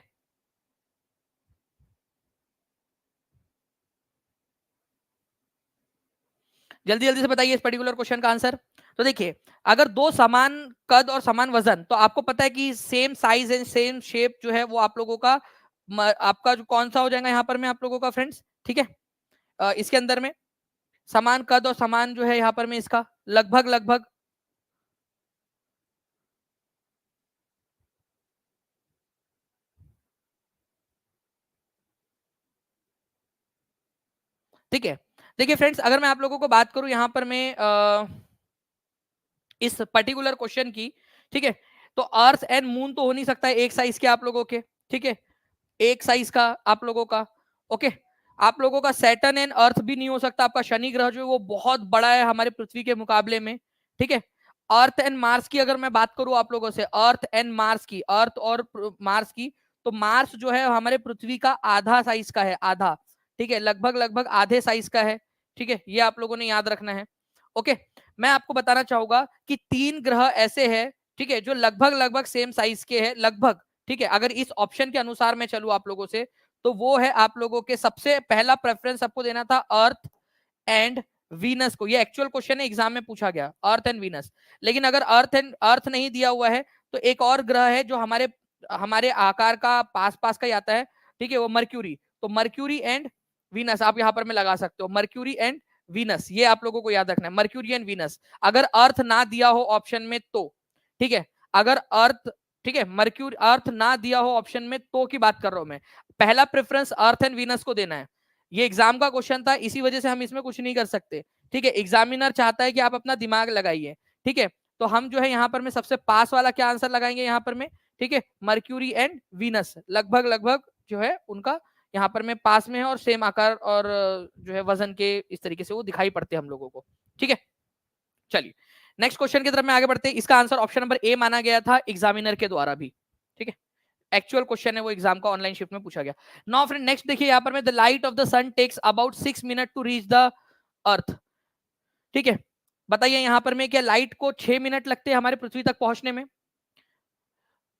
जल्दी जल्दी से बताइए इस पर्टिकुलर क्वेश्चन का आंसर। तो देखिए, अगर दो समान कद और समान वजन, तो आपको पता है कि same size and same shape जो है वो आप लोगों का आपका जो कौन सा हो जाएगा यहाँ पर में आप लोगों का फ्रेंड्स, ठीक है, इसके अंदर में समान कद और समान जो है यहाँ पर में इसका लगभग लगभग, ठीक है। देखिए फ्रेंड्स, अगर मैं आप लोगों को बात करूं यहाँ पर मैं इस पर्टिकुलर क्वेश्चन की, ठीक है, तो अर्थ एंड मून तो हो नहीं सकता है एक साइज के आप लोगों के, ठीक है, एक साइज का आप लोगों का। ओके, आप लोगों का सैटर्न एंड अर्थ भी नहीं हो सकता, आपका शनि ग्रह जो है वो बहुत बड़ा है हमारे पृथ्वी के मुकाबले में, ठीक है। अर्थ एंड मार्स की अगर मैं बात करूं आप लोगों से, अर्थ एंड मार्स की, अर्थ और मार्स की, तो मार्स जो है हमारे पृथ्वी का आधा साइज का है, आधा, ठीक है, लगभग लगभग आधे साइज का है, ठीक है, ये आप लोगों ने याद रखना है। ओके, मैं आपको बताना चाहूंगा कि 3 ग्रह ऐसे हैं, ठीक है, जो लगभग लगभग सेम साइज के हैं, लगभग, ठीक है। अगर इस ऑप्शन के अनुसार मैं चलूं आप लोगों से, तो वो है आप लोगों के सबसे पहला प्रेफरेंस आपको देना था अर्थ एंड वीनस को। ये एक्चुअल क्वेश्चन है, एग्जाम में पूछा गया, अर्थ एंड वीनस। लेकिन अगर अर्थ नहीं दिया हुआ है, तो एक और ग्रह है जो हमारे हमारे आकार का पास पास का ही आता है, ठीक है, वो मर्क्यूरी। तो मर्क्यूरी एंड वीनस आप यहां पर में लगा सकते हो, मर्क्यूरी एंड वीनस, ये आप लोगों को याद रखना है, मर्क्यूरी एंड वीनस। अगर अर्थ ना दिया हो ऑप्शन में तो, ठीक है, अगर अर्थ, ठीक है, मर्क्यूरी अर्थ ना दिया हो ऑप्शन में तो की बात कर रहा हूं मैं, पहला प्रेफरेंस अर्थ एंड वीनस को देना है। ये एग्जाम का क्वेश्चन था, इसी वजह से हम इसमें कुछ नहीं कर सकते, ठीक है। एग्जामिनर चाहता है कि आप अपना दिमाग लगाइए, ठीक है। तो हम जो है यहाँ पर में सबसे पास वाला क्या आंसर लगाएंगे यहाँ पर में, ठीक है, मर्क्यूरी एंड वीनस, लगभग लगभग जो है उनका यहाँ पर में पास में है, और सेम आकार और जो है वजन के इस तरीके से वो दिखाई पड़ते हैं हम लोगों को, ठीक है। चलिए नेक्स्ट क्वेश्चन की तरफ में आगे बढ़ते हैं। इसका आंसर ऑप्शन नंबर ए माना गया था एग्जामिनर के द्वारा भी, ठीक है, एक्चुअल क्वेश्चन है वो, एग्जाम का ऑनलाइन शिफ्ट में पूछा गया। नाउ फ्रेंड नेक्स्ट देखिए यहाँ पर में, the light of the sun takes about 6 minute to reach the earth, ठीक है। बताइए यहाँ पर में क्या लाइट को 6 मिनट लगते हैं हमारे पृथ्वी तक पहुंचने में।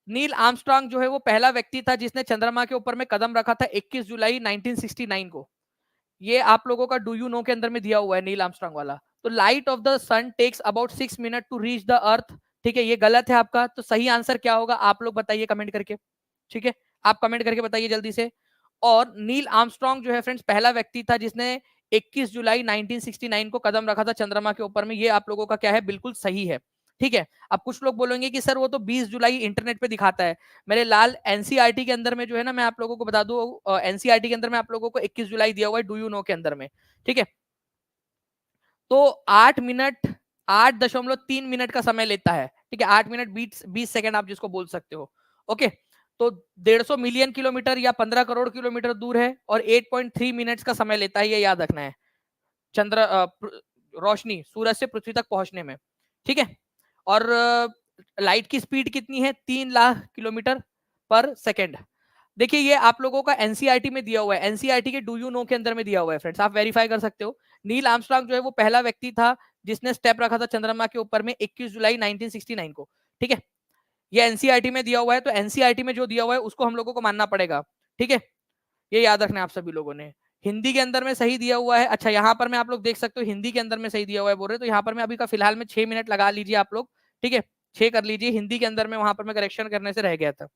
नील आर्मस्ट्रांग जो है वो पहला व्यक्ति था जिसने चंद्रमा के ऊपर में कदम रखा था 21 जुलाई 1969 को। ये आप लोगों का डू यू नो के अंदर में दिया हुआ है, नील आर्मस्ट्रांग वाला। तो light of the sun takes about 6 minute to reach the earth, ठीक है, ये गलत है आपका। तो सही आंसर क्या होगा आप लोग बताइए कमेंट करके, ठीक है, आप कमेंट करके बताइए जल्दी से। और नील आर्मस्ट्रांग जो है फ्रेंड्स पहला व्यक्ति था जिसने 21 जुलाई 1969 को कदम रखा था चंद्रमा के ऊपर में, ये आप लोगों का क्या है, बिल्कुल सही है, ठीक है। अब कुछ लोग बोलेंगे कि सर वो तो 20 जुलाई इंटरनेट पे दिखाता है। मेरे लाल एनसीईआरटी के अंदर में जो है ना, मैं आप लोगों को बता दूं, एनसीईआरटी के अंदर में आप लोगों को 21 जुलाई दिया हुआ है डू यू नो के अंदर में, ठीक है। तो 8 मिनट 8.3 मिनट का समय लेता है, ठीक है, 8 मिनट 20 सेकंड आप जिसको बोल सकते हो, ओके। तो 150 मिलियन किलोमीटर या 15 करोड़ किलोमीटर दूर है, और 8.3 मिनट्स का समय लेता है, ये याद रखना है, रोशनी सूरज से पृथ्वी तक पहुंचने में, ठीक है। और लाइट की स्पीड कितनी है, 3 लाख किलोमीटर पर सेकेंड। देखिए ये आप लोगों का एनसीईआरटी में दिया हुआ है, एनसीईआरटी के डू यू नो के अंदर में दिया हुआ है फ्रेंड्स, आप वेरीफाई कर सकते हो। नील आर्मस्ट्रांग जो है वो पहला व्यक्ति था जिसने स्टेप रखा था चंद्रमा के ऊपर में 21 जुलाई 1969 को, ठीक है। ये एनसीईआरटी में दिया हुआ है, तो एनसीईआरटी में जो दिया हुआ है उसको हम लोगों को मानना पड़ेगा, ठीक है। ये याद रखना है आप सभी लोगों ने। हिंदी के अंदर में सही दिया हुआ है, अच्छा यहाँ पर में आप लोग देख सकते हो हिंदी के अंदर में सही दिया हुआ है बोल रहे, तो यहाँ पर में अभी का फिलहाल में 6 मिनट लगा लीजिए आप लोग, ठीक है, 6 कर लीजिए, हिंदी के अंदर में वहां पर में करेक्शन करने से रह गया था,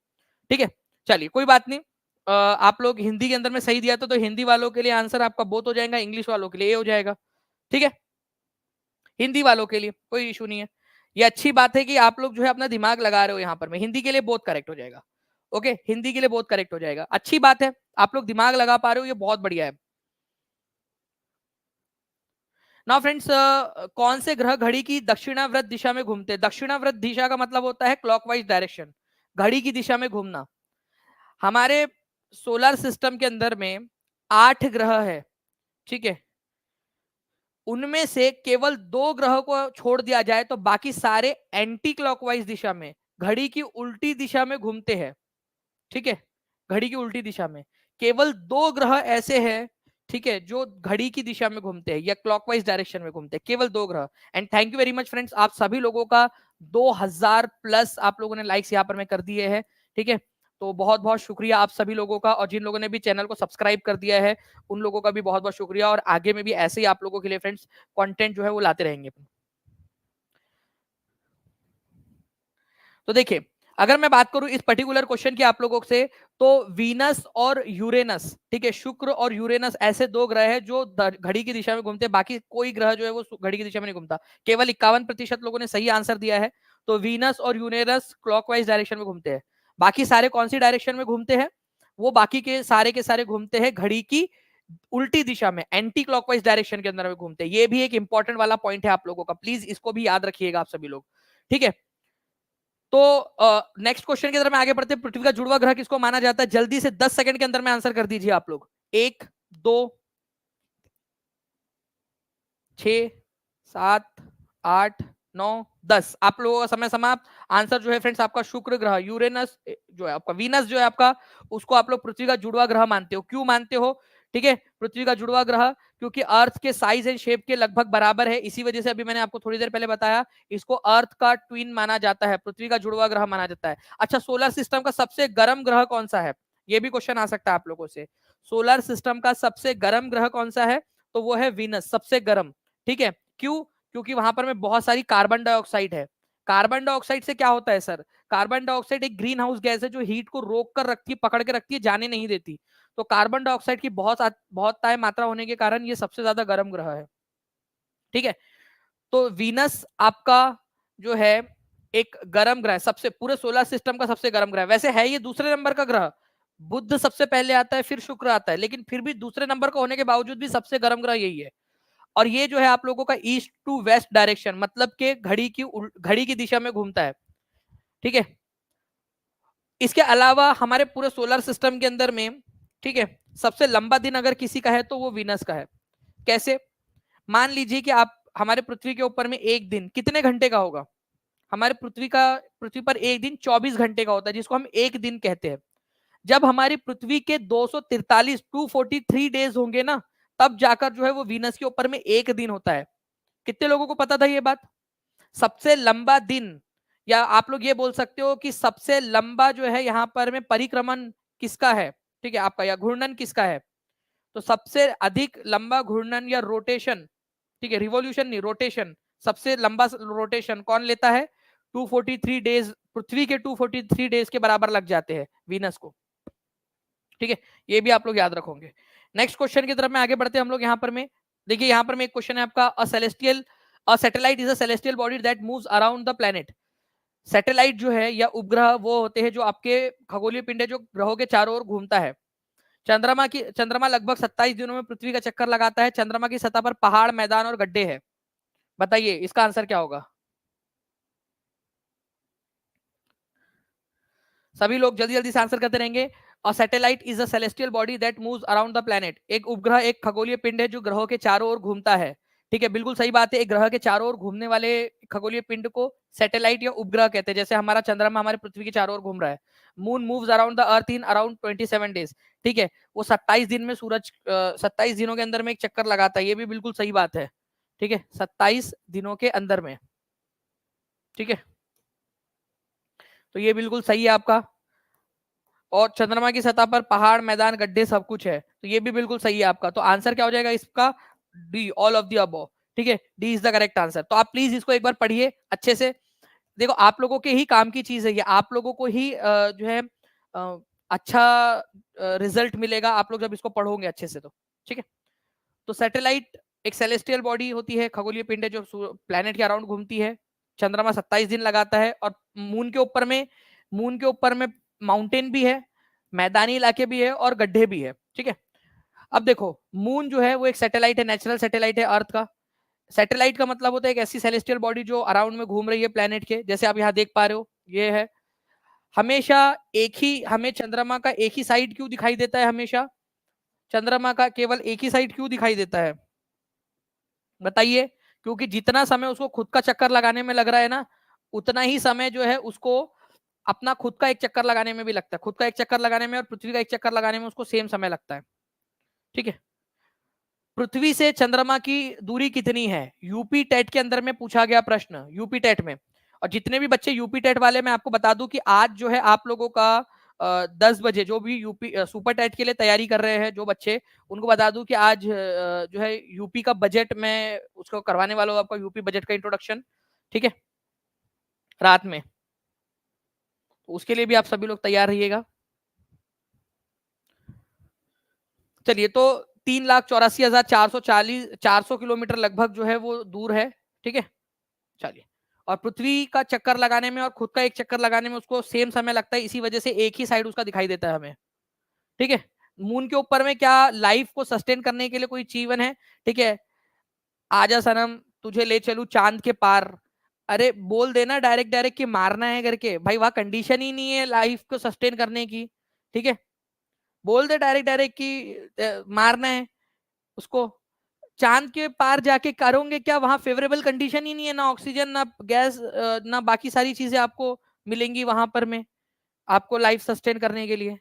ठीक है। चलिए कोई बात नहीं, आप लोग हिंदी के अंदर में सही दिया था, तो हिंदी वालों के लिए आंसर आपका बोथ हो जाएगा, इंग्लिश वालों के लिए ए हो जाएगा, ठीक है। हिंदी वालों के लिए कोई इशू नहीं है, ये अच्छी बात है कि आप लोग जो है अपना दिमाग लगा रहे हो यहाँ पर में, हिंदी के लिए बोथ करेक्ट हो जाएगा, ओके, हिंदी के लिए बहुत करेक्ट हो जाएगा, अच्छी बात है, आप लोग दिमाग लगा पा रहे हो, ये बहुत बढ़िया है। नाउ फ्रेंड्स, कौन से ग्रह घड़ी की दक्षिणावर्त दिशा में घूमते हैं। दक्षिणावर्त दिशा का मतलब होता है क्लॉकवाइज डायरेक्शन, घड़ी की दिशा में घूमना। हमारे सोलर सिस्टम के अंदर में 8 ग्रह है, ठीक है, उनमें से केवल 2 ग्रह को छोड़ दिया जाए तो बाकी सारे एंटी क्लॉकवाइज दिशा में, घड़ी की उल्टी दिशा में घूमते हैं, ठीक है, घड़ी की उल्टी दिशा में। केवल 2 ग्रह ऐसे हैं, ठीक है, जो घड़ी की दिशा में घूमते हैं या क्लॉकवाइज डायरेक्शन में घूमते हैं, केवल 2 ग्रह। And thank you very much friends, आप सभी लोगों का 2000 प्लस आप लोगों ने लाइक्स यहाँ पर मैं कर दिए हैं, ठीक है। तो बहुत बहुत शुक्रिया आप सभी लोगों का, और जिन लोगों ने भी चैनल को सब्सक्राइब कर दिया है उन लोगों का भी बहुत बहुत शुक्रिया, और आगे में भी ऐसे ही आप लोगों के लिए फ्रेंड्स कंटेंट जो है वो लाते रहेंगे। तो देखिए अगर मैं बात करूं इस पर्टिकुलर क्वेश्चन की आप लोगों से, तो वीनस और यूरेनस, ठीक है, शुक्र और यूरेनस ऐसे 2 ग्रह हैं जो घड़ी की दिशा में घूमते हैं, बाकी कोई ग्रह जो है वो घड़ी की दिशा में नहीं घूमता। केवल 51% लोगों ने सही आंसर दिया है, तो वीनस और यूरेनस क्लॉकवाइज डायरेक्शन में घूमते हैं। बाकी सारे कौन सी डायरेक्शन में घूमते हैं, वो बाकी के सारे घूमते हैं घड़ी की उल्टी दिशा में, एंटी क्लॉकवाइज डायरेक्शन के अंदर में घूमते हैं। ये भी एक इंपॉर्टेंट वाला पॉइंट है आप लोगों का, प्लीज इसको भी याद रखिएगा आप सभी लोग, ठीक है। तो नेक्स्ट क्वेश्चन की तरफ में आगे बढ़ते हैं। पृथ्वी का जुड़वा ग्रह किसको माना जाता है, जल्दी से 10 सेकंड के अंदर में आंसर कर दीजिए आप लोग। 1 2 6 7 8 9, 10, आप लोगों का समय समाप्त। आंसर जो है फ्रेंड्स आपका शुक्र ग्रह, यूरेनस जो है आपका, वीनस जो है आपका, उसको आप लोग पृथ्वी का जुड़वा ग्रह मानते हो। क्यों मानते हो? ठीक है, पृथ्वी का जुड़वा ग्रह क्योंकि अर्थ के साइज एंड शेप के लगभग बराबर है, इसी वजह से अभी मैंने आपको थोड़ी देर पहले बताया इसको अर्थ का ट्विन माना जाता है, पृथ्वी का जुड़वा ग्रह माना जाता है। अच्छा, सोलर सिस्टम का सबसे गर्म ग्रह कौन सा है? ये भी क्वेश्चन आ सकता है आप लोगों से। सोलर सिस्टम का सबसे गर्म ग्रह कौन सा है? तो वो है वीनस, सबसे गर्म। ठीक है, क्यों? क्योंकि वहां पर में बहुत सारी कार्बन डाइऑक्साइड है। कार्बन डाइऑक्साइड से क्या होता है सर? कार्बन डाइऑक्साइड एक ग्रीन हाउस गैस है जो हीट को रोक कर रखती है, पकड़ के रखती है, जाने नहीं देती। तो कार्बन डाइऑक्साइड की बहुत ताय मात्रा होने के कारण ये सबसे ज्यादा गर्म ग्रह है। ठीक है, तो वीनस आपका जो है एक गर्म ग्रह, सबसे पूरे सोलर सिस्टम का सबसे गर्म ग्रह। वैसे है ये दूसरे नंबर का ग्रह, बुध सबसे पहले आता है, फिर शुक्र आता है, लेकिन फिर भी दूसरे नंबर का होने के बावजूद भी सबसे गर्म ग्रह यही है। और ये जो है आप लोगों का ईस्ट टू वेस्ट डायरेक्शन, मतलब के घड़ी की दिशा में घूमता है। ठीक है, इसके अलावा हमारे पूरे सोलर सिस्टम के अंदर में, ठीक है, सबसे लंबा दिन अगर किसी का है तो वो वीनस का है। कैसे? मान लीजिए कि आप हमारे पृथ्वी के ऊपर में एक दिन कितने घंटे का होगा? हमारे पृथ्वी पर एक दिन 24 घंटे का होता है, जिसको हम एक दिन कहते हैं। जब हमारी पृथ्वी के 243 डेज होंगे ना, तब जाकर जो है वो वीनस के ऊपर में एक दिन होता है। कितने लोगों को पता था ये बात? सबसे लंबा दिन, या आप लोग ये बोल सकते हो कि सबसे लंबा जो है यहाँ पर में परिक्रमण किसका है? ठीक है, आपका, या घूर्णन किसका है? तो सबसे अधिक लंबा घूर्णन या रोटेशन, ठीक है, रिवॉल्यूशन नहीं, रोटेशन, सबसे लंबा रोटेशन कौन लेता है? 243 डेज, पृथ्वी के 243 डेज के बराबर लग जाते हैं वीनस को। ठीक है, ये भी आप लोग याद रखोगे। नेक्स्ट क्वेश्चन की तरफ में आगे बढ़ते हैं हम लोग। यहाँ पर में देखिए, यहाँ पर में एक क्वेश्चन है आपका, a satellite is a celestial body that moves around the planet. Satellite जो है या उपग्रह वो होते हैं जो आपके खगोलीय पिंड है, जो ग्रहों के चारों ओर घूमता है। चंद्रमा लगभग 27 दिनों में पृथ्वी का चक्कर लगाता है। चंद्रमा की सतह पर पहाड़, मैदान और गड्ढे हैं। बताइए इसका आंसर क्या होगा? सभी लोग जल्दी जल्दी से आंसर करते रहेंगे। A satellite is a celestial body that moves around the planet. एक उपग्रह एक खगोलीय पिंड है जो ग्रहों के चारों ओर घूमता है। ठीक है, बिल्कुल सही बात है। एक ग्रह के चारों ओर घूमने वाले खगोलीय पिंड को सैटेलाइट या उपग्रह कहते हैं। जैसे हमारा चंद्रमा हमारे पृथ्वी के चारों ओर घूम रहा है। Moon moves around the earth in around 27 days. ठीक है, वो 27 दिन में 27 दिनों के अंदर में एक चक्कर लगाता है। ये भी बिल्कुल सही बात है। ठीक है, 27 दिनों के अंदर में। ठीक है, तो ये बिल्कुल सही है आपका। और चंद्रमा की सतह पर पहाड़, मैदान, गड्ढे सब कुछ है, तो ये भी बिल्कुल सही है आपका। तो आंसर क्या हो जाएगा इसका? D, all of the above. ठीक है, D is the correct answer. तो आप प्लीज इसको एक बार पढ़िए अच्छे से। देखो, आप लोगों के ही काम की चीज है ये, आप लोगों को ही जो है अच्छा रिजल्ट मिलेगा आप लोग जब इसको पढ़ोगे अच्छे से। तो ठीक है, तो सैटेलाइट एक सेलेस्टियल बॉडी होती है, खगोलीय पिंड है जो प्लेनेट के अराउंड घूमती है। चंद्रमा 27 दिन लगाता है। और मून के ऊपर में माउंटेन भी है, मैदानी इलाके भी है और गड्ढे भी है। ठीक है, अब देखो, मून जो है वो एक सैटेलाइट है, नेचुरल सैटेलाइट है अर्थ का। सैटेलाइट का मतलब होता है एक ऐसी सेलेस्टियल बॉडी जो अराउंड में घूम रही है प्लेनेट के, जैसे आप यहाँ देख पा रहे हो ये है। हमेशा एक ही, हमें चंद्रमा का एक ही साइड क्यों दिखाई देता है? हमेशा चंद्रमा का केवल एक ही साइड क्यों दिखाई देता है? बताइए। क्योंकि जितना समय उसको खुद का चक्कर लगाने में लग रहा है ना, उतना ही समय जो है उसको अपना खुद का एक चक्कर लगाने में भी लगता है। खुद का एक चक्कर लगाने में और पृथ्वी का एक चक्कर लगाने में उसको सेम समय लगता है। ठीक है, पृथ्वी से चंद्रमा की दूरी कितनी है? यूपी टेट के अंदर में पूछा गया प्रश्न, यूपी टेट में। और जितने भी बच्चे यूपी टेट वाले, मैं आपको बता दूं कि आज जो है आप लोगों का 10 बजे, जो भी यूपी सुपर टेट के लिए तैयारी कर रहे हैं जो बच्चे, उनको बता दूं कि आज जो है यूपी का बजट में उसको करवाने वाला हूं, आपका यूपी बजट का इंट्रोडक्शन। ठीक है, रात में। तो उसके लिए भी आप सभी लोग तैयार रहिएगा। चलिए, तो 3,84,440 किलोमीटर लगभग जो है वो दूर है। ठीक है, चलिए। और पृथ्वी का चक्कर लगाने में और खुद का एक चक्कर लगाने में उसको सेम समय लगता है, इसी वजह से एक ही साइड उसका दिखाई देता है हमें। ठीक है, मून के ऊपर में क्या लाइफ को सस्टेन करने के लिए कोई जीवन है? ठीक है, आजा सनम तुझे ले चलू चांद के पार। अरे बोल देना डायरेक्ट डायरेक्ट कि मारना है करके, भाई वहां कंडीशन ही नहीं है लाइफ को सस्टेन करने की। ठीक है, बोल दे डायरेक्ट डायरेक्ट कि मारना है उसको। चांद के पार जाके करोगे क्या, वहां फेवरेबल कंडीशन ही नहीं है, ना ऑक्सीजन ना गैस ना बाकी सारी चीजें आपको मिलेंगी वहां पर में आपको लाइफ सस्टेन करने के लिए।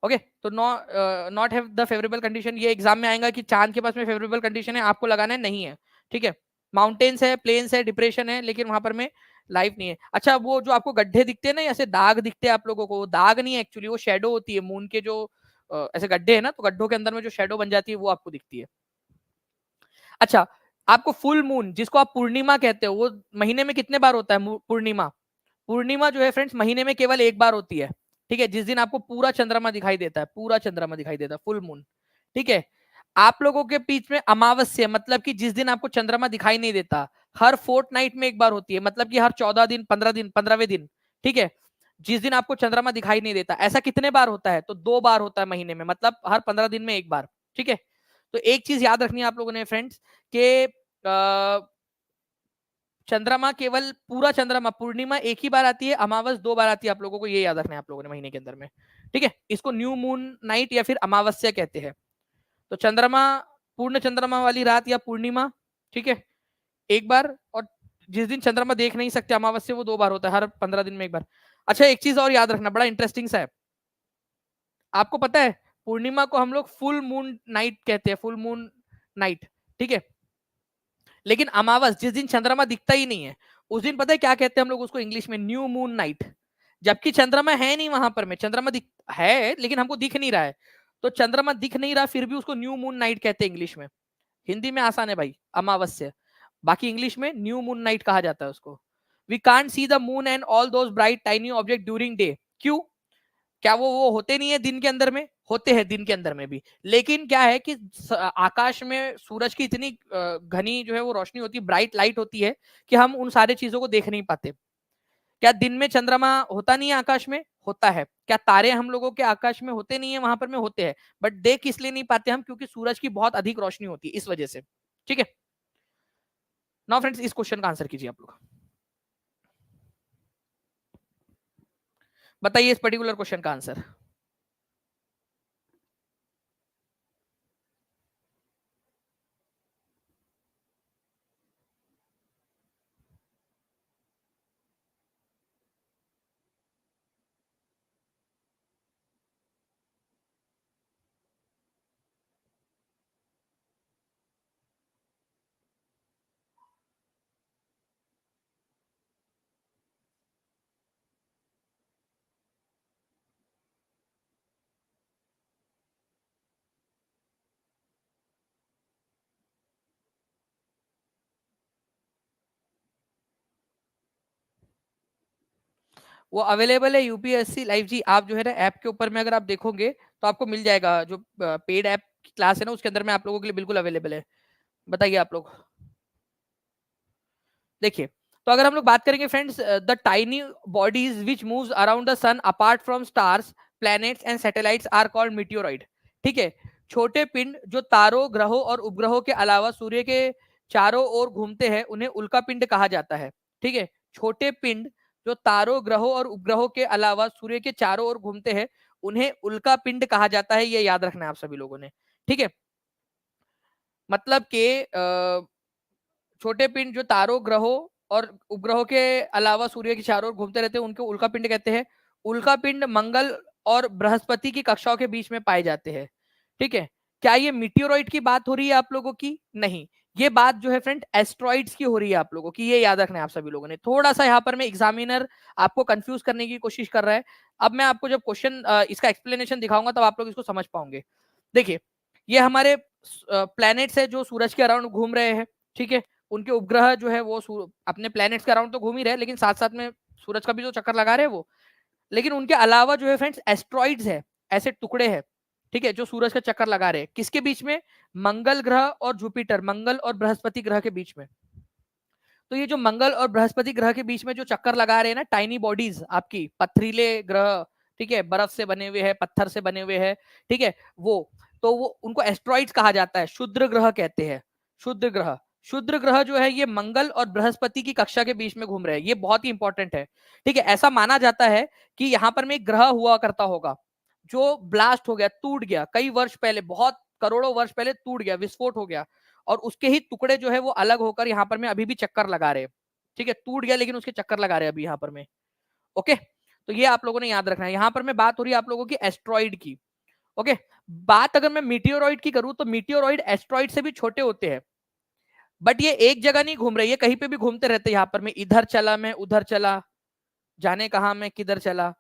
ओके तो not have the favourable condition, ये एग्जाम में आएगा कि चांद के पास में फेवरेबल कंडीशन है, आपको लगाना है नहीं है। ठीक है, माउंटेन्स है, प्लेन्स है, डिप्रेशन है, लेकिन वहां पर में लाइफ नहीं है। अच्छा वो जो आपको गड्ढे दिखते हैं ना, ऐसे दाग दिखते हैं आप लोगों को, वो दाग नहीं है एक्चुअली, वो शेडो होती है मून के जो ऐसे गड्ढे है ना, तो गड्ढों के अंदर में जो शेडो बन जाती है वो आपको दिखती है। अच्छा आपको फुल मून जिसको आप पूर्णिमा कहते हो, वो महीने में कितने बार होता है पूर्णिमा? पूर्णिमा जो है फ्रेंड्स महीने में केवल एक बार होती है। ठीक है, जिस दिन आपको पूरा चंद्रमा दिखाई देता है, पूरा चंद्रमा दिखाई देता है, फुल मून। ठीक है, आप लोगों के बीच में अमावस्या मतलब कि जिस दिन आपको चंद्रमा दिखाई नहीं देता, हर फोर्टनाइट में एक बार होती है, मतलब कि हर 14 दिन 15 दिन 15वें दिन। ठीक है, जिस दिन आपको चंद्रमा दिखाई नहीं देता, ऐसा कितने बार होता है? तो 2 बार होता है महीने में, मतलब हर 15 दिन में एक बार। ठीक है, तो एक चीज याद रखनी है आप लोगों ने फ्रेंड्स के चंद्रमा केवल पूरा चंद्रमा पूर्णिमा एक ही बार आती है, अमावस 2 बार आती है, आप लोगों को ये याद रखना है आप लोगों ने महीने के अंदर में। ठीक है, इसको न्यू मून नाइट या फिर अमावस्या कहते हैं। तो चंद्रमा पूर्ण चंद्रमा वाली रात या पूर्णिमा, ठीक है, एक बार, और जिस दिन चंद्रमा देख नहीं सकते अमावस्या, वो 2 बार होता है, हर 15 दिन में एक बार। अच्छा एक चीज और याद रखना, बड़ा इंटरेस्टिंग सा है, आपको पता है पूर्णिमा को हम लोग फुल मून नाइट कहते हैं, फुल मून नाइट। ठीक है, लेकिन अमावस जिस दिन चंद्रमा दिखता ही नहीं है, उस दिन पता है क्या कहते हैं हम लोग उसको इंग्लिश में? New moon night. जबकि चंद्रमा है नहीं वहां पर में, चंद्रमा दिख है लेकिन हमको दिख नहीं रहा है, तो चंद्रमा दिख नहीं रहा फिर भी उसको न्यू मून नाइट कहते हैं इंग्लिश में। हिंदी में आसान है भाई, अमावस्या, बाकी इंग्लिश में न्यू मून नाइट कहा जाता है उसको। We can't see the moon and all those bright tiny object during day. क्यों? क्या वो होते नहीं है दिन के अंदर में? होते हैं दिन के अंदर में भी, लेकिन क्या है कि आकाश में सूरज की इतनी घनी जो है वो रोशनी होती है, ब्राइट लाइट होती है, कि हम उन सारे चीजों को देख नहीं पाते। क्या दिन में चंद्रमा होता नहीं है आकाश में? होता है। क्या तारे हम लोगों के आकाश में होते नहीं है? वहां पर में होते हैं, बट देख इसलिए नहीं पाते हम क्योंकि सूरज की बहुत अधिक रोशनी होती है, इस वजह से। ठीक है, नाउ फ्रेंड्स इस क्वेश्चन का आंसर कीजिए आप लोग, बताइए इस पर्टिकुलर क्वेश्चन का आंसर। वो अवेलेबल है यूपीएससी लाइव जी, आप जो है ना ऐप के ऊपर में अगर आप देखोगे तो आपको मिल जाएगा, जो पेड ऐप की क्लास है ना उसके अंदर में आप लोगों के लिए बिल्कुल अवेलेबल है। बताइए आप लोग, देखिए, तो अगर हम लोग बात करेंगे friends, the tiny bodies which moves around the sun apart from stars planets and satellites are called meteoroid. ठीक है, छोटे पिंड जो तारों ग्रहों और उपग्रहों के अलावा सूर्य के चारों ओर घूमते हैं उन्हें उल्का पिंड कहा जाता है। ठीक है, छोटे पिंड जो तारों ग्रहों और उपग्रहों के अलावा सूर्य के चारों ओर घूमते हैं उन्हें उल्का पिंड कहा जाता है, ये याद रखना है आप सभी लोगों ने। ठीक है, मतलब के छोटे पिंड जो तारों ग्रहों और उपग्रहों के अलावा सूर्य के चारों ओर घूमते रहते हैं उनको उल्का पिंड कहते हैं। उल्का पिंड मंगल और बृहस्पति की कक्षाओं के बीच में पाए जाते हैं। ठीक है, क्या ये मीटियोरॉइड की बात हो रही है आप लोगों की? नहीं, ये बात जो है फ्रेंड एस्ट्रॉइड्स की हो रही है आप लोगों की, ये याद रखना है आप सभी लोगों ने। थोड़ा सा यहाँ पर मैं एग्जामिनर आपको कंफ्यूज करने की कोशिश कर रहा है। अब मैं आपको जब क्वेश्चन इसका एक्सप्लेनेशन दिखाऊंगा तब आप लोग इसको समझ पाओगे। देखिए, ये हमारे प्लैनेट्स है जो सूरज के अराउंड घूम रहे हैं। ठीक है, उनके उपग्रह जो है वो अपने प्लैनेट्स के अराउंड तो घूम ही रहे, लेकिन साथ साथ में सूरज का भी जो चक्कर लगा रहे हैं वो। लेकिन उनके अलावा जो है फ्रेंड्स एस्ट्रॉइड्स है, ऐसे टुकड़े हैं, ठीक है, जो सूरज का चक्कर लगा रहे हैं, किसके बीच में? मंगल ग्रह और जुपिटर, मंगल और बृहस्पति ग्रह के बीच में। तो ये जो मंगल और बृहस्पति ग्रह के बीच में जो चक्कर लगा रहे हैं ना टाइनी बॉडीज आपकी, पथरीले ग्रह, ठीक है, बर्फ से बने हुए हैं, पत्थर से बने हुए हैं, ठीक है, वो उनको एस्ट्रॉइड्स कहा जाता है, क्षुद्र ग्रह कहते हैं। क्षुद्र ग्रह, क्षुद्र ग्रह जो है ये मंगल और बृहस्पति की कक्षा के बीच में घूम रहे हैं, ये बहुत ही इंपॉर्टेंट है। ठीक है, ऐसा माना जाता है कि यहाँ पर में एक ग्रह हुआ करता होगा जो ब्लास्ट हो गया, टूट गया कई वर्ष पहले, बहुत करोड़ों वर्ष पहले टूट गया, विस्फोट हो गया, और उसके ही टुकड़े जो है वो अलग होकर यहाँ पर में अभी भी चक्कर लगा रहे हैं। ठीक है, टूट गया लेकिन उसके चक्कर लगा रहे हैं अभी यहाँ पर में। ओके, तो ये आप लोगों ने याद रखना है। यहाँ पर मैं बात हो रही है आप लोगों की एस्ट्रॉइड की। ओके, बात अगर मैं मीटियोरॉइड की करूं तो मीटियोरॉइड एस्ट्रॉइड से भी छोटे होते हैं, बट ये एक जगह नहीं घूम रहे, ये कहीं पे भी घूमते रहते हैं। यहाँ पर मैं इधर चला, मैं उधर चला, जाने कहा मैं किधर चला,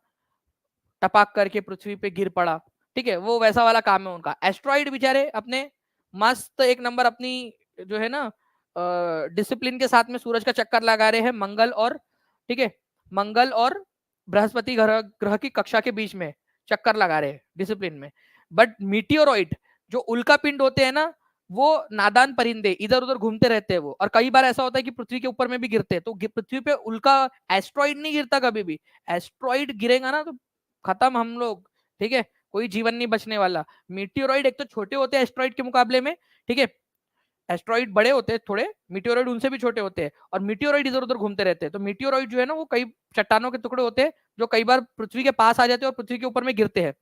टपाक करके पृथ्वी पे गिर पड़ा। ठीक है, वो वैसा वाला काम है उनका। एस्ट्रॉइड बेचारे अपने मस्त एक नंबर अपनी जो है ना डिसिप्लिन के साथ में सूरज का चक्कर लगा रहे हैं मंगल और, ठीक है, मंगल और बृहस्पति ग्रह ग्रह की कक्षा के बीच में चक्कर लगा रहे हैं डिसिप्लिन में। बट मीटियोरॉइड जो उल्का पिंड होते हैं ना, वो नादान परिंदे इधर उधर घूमते रहते हैं वो, और कई बार ऐसा होता है कि पृथ्वी के ऊपर में भी गिरते हैं। तो पृथ्वी पे उल्का एस्ट्रॉइड नहीं गिरता कभी भी। एस्ट्रॉइड गिरेगा ना तो खत्म हम लोग। ठीक है, कोई जीवन नहीं बचने वाला। मीटियोरॉइड एक तो छोटे होते हैं एस्ट्रॉइड के मुकाबले में, ठीक है, एस्ट्रॉइड बड़े होते हैं थोड़े, मीटियोरॉइड उनसे भी छोटे होते हैं, और मीटियोरॉइड इधर उधर घूमते रहते हैं। तो मीटियोरॉइड जो है ना वो कई चट्टानों के टुकड़े होते हैं जो कई बार पृथ्वी के पास आ जाते हैं और पृथ्वी के ऊपर में गिरते हैं।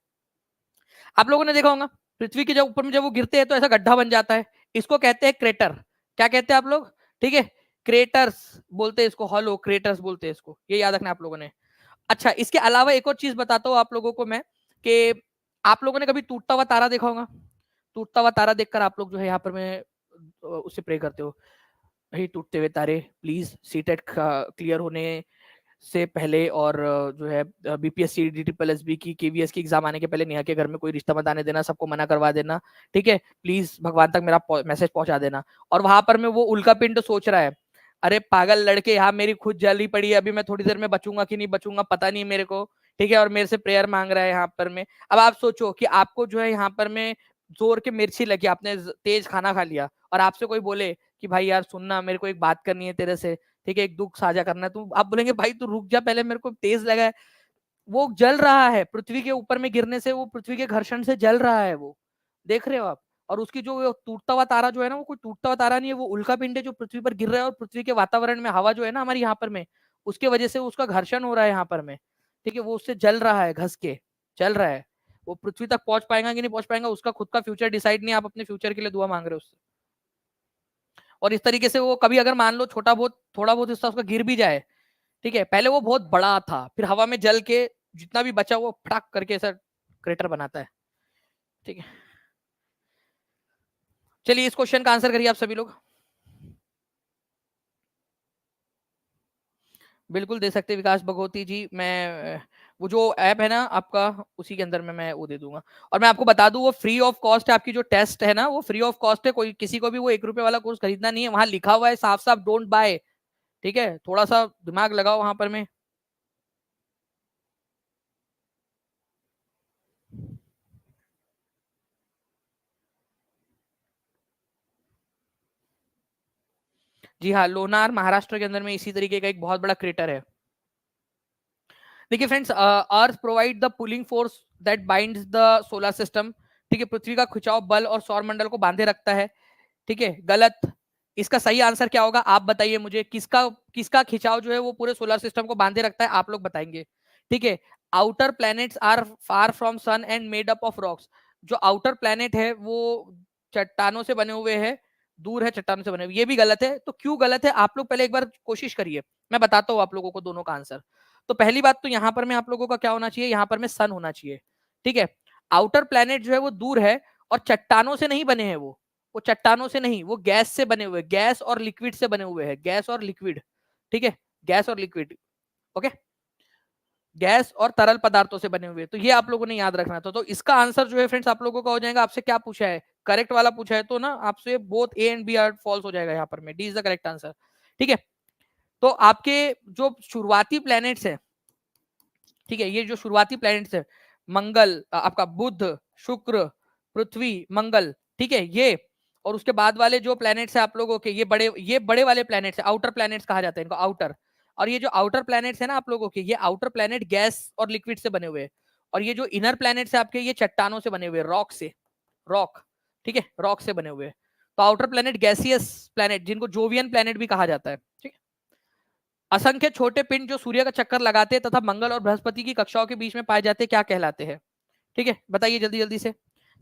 आप लोगों ने देखा होगा पृथ्वी के जब ऊपर में जब वो गिरते हैं तो ऐसा गड्ढा बन जाता है, इसको कहते हैं क्रेटर। क्या कहते हैं आप लोग? ठीक है, क्रेटर्स बोलते हैं इसको, हॉलो क्रेटर्स बोलते हैं इसको, ये याद रखना आप लोगों ने। अच्छा, इसके अलावा एक और चीज बताता हूँ आप लोगों को मैं, कि आप लोगों ने कभी टूटता हुआ तारा देखा होगा। टूटता हुआ तारा देखकर आप लोग जो है यहाँ पर मैं उससे प्रे करते हो, भाई टूटते हुए तारे प्लीज सीटेट क्लियर होने से पहले, और जो है बीपीएससी डीटीपीएसबी की केवीएस की एग्जाम आने के पहले नेहा के घर में कोई रिश्ता मत आने देना, सबको मना करवा देना। ठीक है, प्लीज भगवान तक मेरा मैसेज पहुंचा देना। और वहां पर मैं वो उल्का पिंड सोच रहा है, अरे पागल लड़के, यहाँ मेरी खुद जली पड़ी है, अभी मैं थोड़ी देर में बचूंगा कि नहीं बचूंगा पता नहीं मेरे को। ठीक है, और मेरे से प्रेयर मांग रहा है यहाँ पर में। अब आप सोचो कि आपको जो है यहाँ पर में जोर के मिर्ची लगी, आपने तेज खाना खा लिया, और आपसे कोई बोले कि भाई यार सुनना, मेरे को एक बात करनी है तेरे से, ठीक है, एक दुख साझा करना है, तो आप बोलेंगे भाई तू रुक जा पहले, मेरे को तेज लगा है। वो जल रहा है पृथ्वी के ऊपर में गिरने से, वो पृथ्वी के घर्षण से जल रहा है, वो देख रहे हो आप। और उसकी जो टूटता हुआ तारा जो है ना, वो कोई टूटता हुआ तारा नहीं है, वो उल्का पिंड है जो पृथ्वी पर गिर रहा है, और पृथ्वी के वातावरण में हवा जो है ना हमारी यहाँ पर में, उसके वजह से उसका घर्षण हो रहा है यहाँ पर में। ठीक है, वो उससे जल रहा है, घस के चल रहा है। वो पृथ्वी तक पहुंच पाएगा कि नहीं पहुंच पाएगा, उसका खुद का फ्यूचर डिसाइड नहीं, आप अपने फ्यूचर के लिए दुआ मांग रहे हो उससे। और इस तरीके से वो कभी अगर मान लो छोटा बहुत थोड़ा बहुत हिस्सा उसका गिर भी जाए, ठीक है, पहले वो बहुत बड़ा था, फिर हवा में जल के जितना भी बचा वो फटाक करके ऐसा क्रेटर बनाता है। ठीक है, चलिए इस क्वेश्चन का आंसर करिए आप सभी लोग। बिल्कुल दे सकते विकास भगवती जी, मैं वो जो ऐप है ना आपका, उसी के अंदर में मैं वो दे दूंगा। और मैं आपको बता दूं वो फ्री ऑफ कॉस्ट है, आपकी जो टेस्ट है ना वो फ्री ऑफ कॉस्ट है, कोई किसी को भी वो 1 रुपए वाला कोर्स खरीदना नहीं है, वहां लिखा हुआ है साफ साफ डोंट बाय। ठीक है, थोड़ा सा दिमाग लगाओ वहां पर में। जी हाँ, लोनार महाराष्ट्र के अंदर में इसी तरीके का एक बहुत बड़ा क्रेटर है। देखिए friends, earth provide the pulling force that binds the solar system. ठीक है, पृथ्वी का खिंचाव बल और सौर मंडल को बांधे रखता है। ठीक है, गलत। इसका सही आंसर क्या होगा आप बताइए मुझे, किसका किसका खिंचाव जो है वो पूरे सोलर सिस्टम को बांधे रखता है, आप लोग बताएंगे। ठीक है, outer planets are far from sun and made up of rocks. जो आउटर प्लैनेट है वो चट्टानों से बने हुए हैं, दूर है चट्टानों से बने हुए, ये भी गलत है। तो क्यों गलत है आप लोग पहले एक बार कोशिश करिए, मैं बताता हूँ आप लोगों को दोनों का आंसर। तो पहली बात तो यहाँ पर में आप लोगों का क्या होना चाहिए, यहाँ पर में सन होना चाहिए। ठीक है, आउटर प्लैनेट जो है वो दूर है, और चट्टानों से नहीं बने हैं वो चट्टानों से नहीं, वो गैस से बने हुए, गैस और लिक्विड से बने हुए हैं, गैस और लिक्विड। ठीक है, गैस और लिक्विड। ओके, गैस और तरल पदार्थों से बने हुए, तो ये आप लोगों ने याद रखना था। तो इसका आंसर जो है फ्रेंड्स आप लोगों का हो जाएगा, आपसे क्या पूछा है, करेक्ट वाला पूछा है, तो ना आपसे both A and B are false हो जाएगा, यहाँ पर में D is the correct answer. ठीक है, तो आपके जो शुरुआती प्लैनेट्स है, ठीक है, ये जो शुरुआती प्लैनेट्स है, मंगल, आपका बुध, शुक्र, पृथ्वी, मंगल, ठीक है, ये, और उसके बाद वाले जो प्लैनेट्स है आप लोगों के, ये बड़े वाले प्लैनेट्स है, आउटर प्लैनेट्स कहा जाता है इनको, आउटर। और ये जो आउटर प्लैनेट्स है ना आप लोगों के, ये आउटर प्लैनेट गैस और लिक्विड से बने हुए हैं, और ये जो इनर प्लैनेट्स है आपके, ये चट्टानों से बने हुए, रॉक से, रॉक, ठीक है, रॉक से बने हुए। तो आउटर प्लैनेट गैसियस प्लैनेट, जिनको जोवियन प्लैनेट भी कहा जाता है। ठीक है, असंख्य छोटे पिंड जो सूर्य का चक्कर लगाते हैं तथा मंगल और बृहस्पति की कक्षाओं के बीच में पाए जाते हैं, क्या कहलाते हैं? ठीक है, बताइए जल्दी जल्दी से।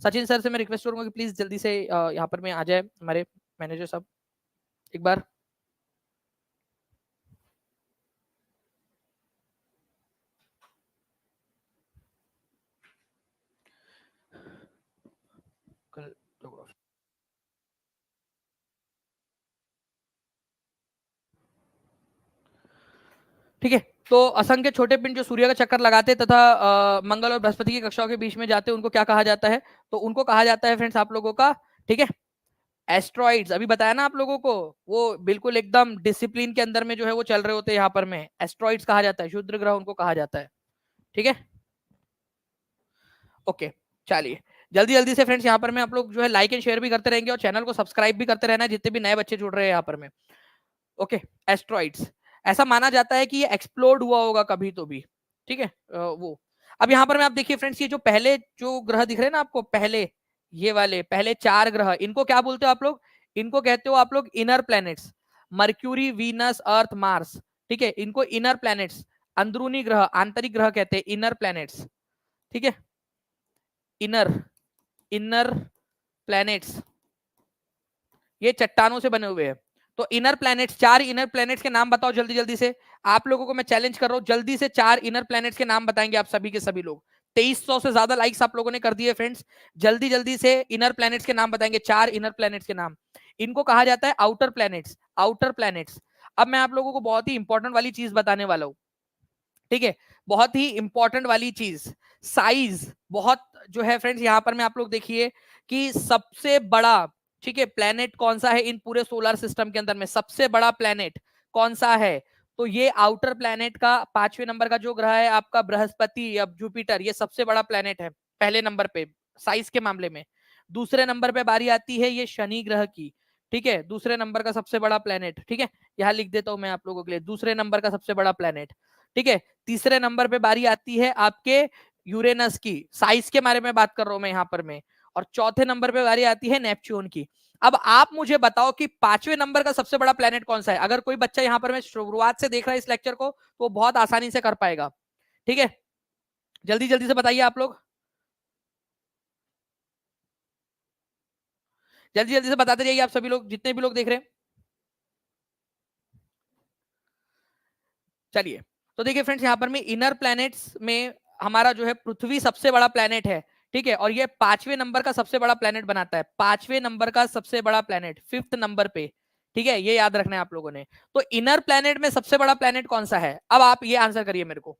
सचिन सर से मैं रिक्वेस्ट करूंगा कि प्लीज जल्दी से यहाँ पर में आ जाए हमारे मैनेजर साहब एक बार। ठीक है, तो असंख्य छोटे पिंड जो सूर्य का चक्कर लगाते तथा मंगल और बृहस्पति की कक्षाओं के बीच में जाते उनको क्या कहा जाता है? तो उनको कहा जाता है फ्रेंड्स आप लोगों का, ठीक है, एस्ट्रॉइड्स। अभी बताया ना आप लोगों को, वो बिल्कुल एकदम डिसिप्लिन के अंदर में जो है वो चल रहे होते हैं यहाँ पर में, एस्ट्रॉइड्स कहा जाता है, क्षुद्र ग्रह उनको कहा जाता है। ठीक है, ओके, चलिए जल्दी जल्दी से फ्रेंड्स यहाँ पर में आप लोग जो है लाइक एंड शेयर भी करते रहेंगे और चैनल को सब्सक्राइब भी करते रहना जितने भी नए बच्चे जुड़ रहे हैं यहाँ पर में। ओके, एस्ट्रॉइड्स, ऐसा माना जाता है कि ये एक्सप्लोड हुआ होगा कभी तो भी, ठीक है, वो। अब यहाँ पर में आप देखिए फ्रेंड्स, ये जो पहले जो ग्रह दिख रहे हैं ना आपको, पहले ये वाले पहले 4 ग्रह, इनको क्या बोलते हो आप लोग? इनको कहते हो आप लोग इनर प्लैनेट्स, मर्क्यूरी, वीनस, अर्थ, मार्स। ठीक है, इनको इनर प्लैनेट्स, अंदरूनी ग्रह, आंतरिक ग्रह कहते हैं, इनर प्लैनेट्स। ठीक है, इनर इनर प्लैनेट्स, ये चट्टानों से बने हुए हैं। तो इनर प्लैनेट्स, 4 इनर प्लैनेट्स के नाम बताओ जल्दी जल्दी से। आप लोगों को मैं चैलेंज कर रहा हूं, जल्दी से 4 इनर प्लैनेट्स के नाम बताएंगे आप सभी के सभी लोग। 2300 से ज्यादा लाइक्स आप लोगों ने कर दिए फ्रेंड्स, जल्दी जल्दी से इनर प्लैनेट्स के नाम बताएंगे, 4 इनर प्लैनेट्स के नाम। इनको कहा जाता है आउटर प्लैनेट्स, आउटर प्लैनेट्स। अब मैं आप लोगों को बहुत ही इंपॉर्टेंट वाली चीज बताने वाला हूं, ठीक है, बहुत ही इंपॉर्टेंट वाली चीज, साइज बहुत जो है फ्रेंड्स यहाँ पर में आप लोग देखिए कि सबसे बड़ा, ठीक है, प्लेनेट कौन सा है इन पूरे सोलर सिस्टम के अंदर में, सबसे बड़ा प्लेनेट कौन सा है? तो ये आउटर प्लेनेट का 5वें नंबर का जो ग्रह है आपका बृहस्पति या जुपिटर, ये सबसे बड़ा प्लेनेट है पहले नंबर पे साइज के मामले में। दूसरे नंबर पे बारी आती है ये शनि ग्रह की, ठीक है, दूसरे नंबर का सबसे बड़ा प्लेनेट, ठीक है, यहां लिख देता हूं मैं आप लोगों के लिए, दूसरे नंबर का सबसे बड़ा प्लेनेट, ठीक है। तीसरे नंबर पे बारी आती है आपके यूरेनस की, साइज के बारे में बात कर रहा हूं मैं यहाँ पर में। और चौथे नंबर पे बारी आती है नेपच्यून की। अब आप मुझे बताओ कि 5वें नंबर का सबसे बड़ा प्लेनेट कौन सा है? अगर कोई बच्चा यहाँ पर में शुरुआत से देख रहा है इस लेक्चर को तो बहुत आसानी से कर पाएगा, ठीक है, जल्दी जल्दी से बताइए आप लोग, जल्दी जल्दी से बताते जाइए आप सभी लोग, जितने भी लोग देख रहे हैं। चलिए, तो देखिए फ्रेंड्स यहाँ पर में इनर प्लैनेट्स में हमारा जो है पृथ्वी सबसे बड़ा प्लैनेट है, ठीक है, और ये 5वें नंबर का सबसे बड़ा प्लैनेट बनाता है, 5वें नंबर का सबसे बड़ा प्लैनेट, 5th नंबर पे, ठीक है, ये याद रखना है आप लोगों ने। तो इनर प्लैनेट में सबसे बड़ा प्लैनेट कौन सा है? अब आप ये आंसर करिए मेरे को,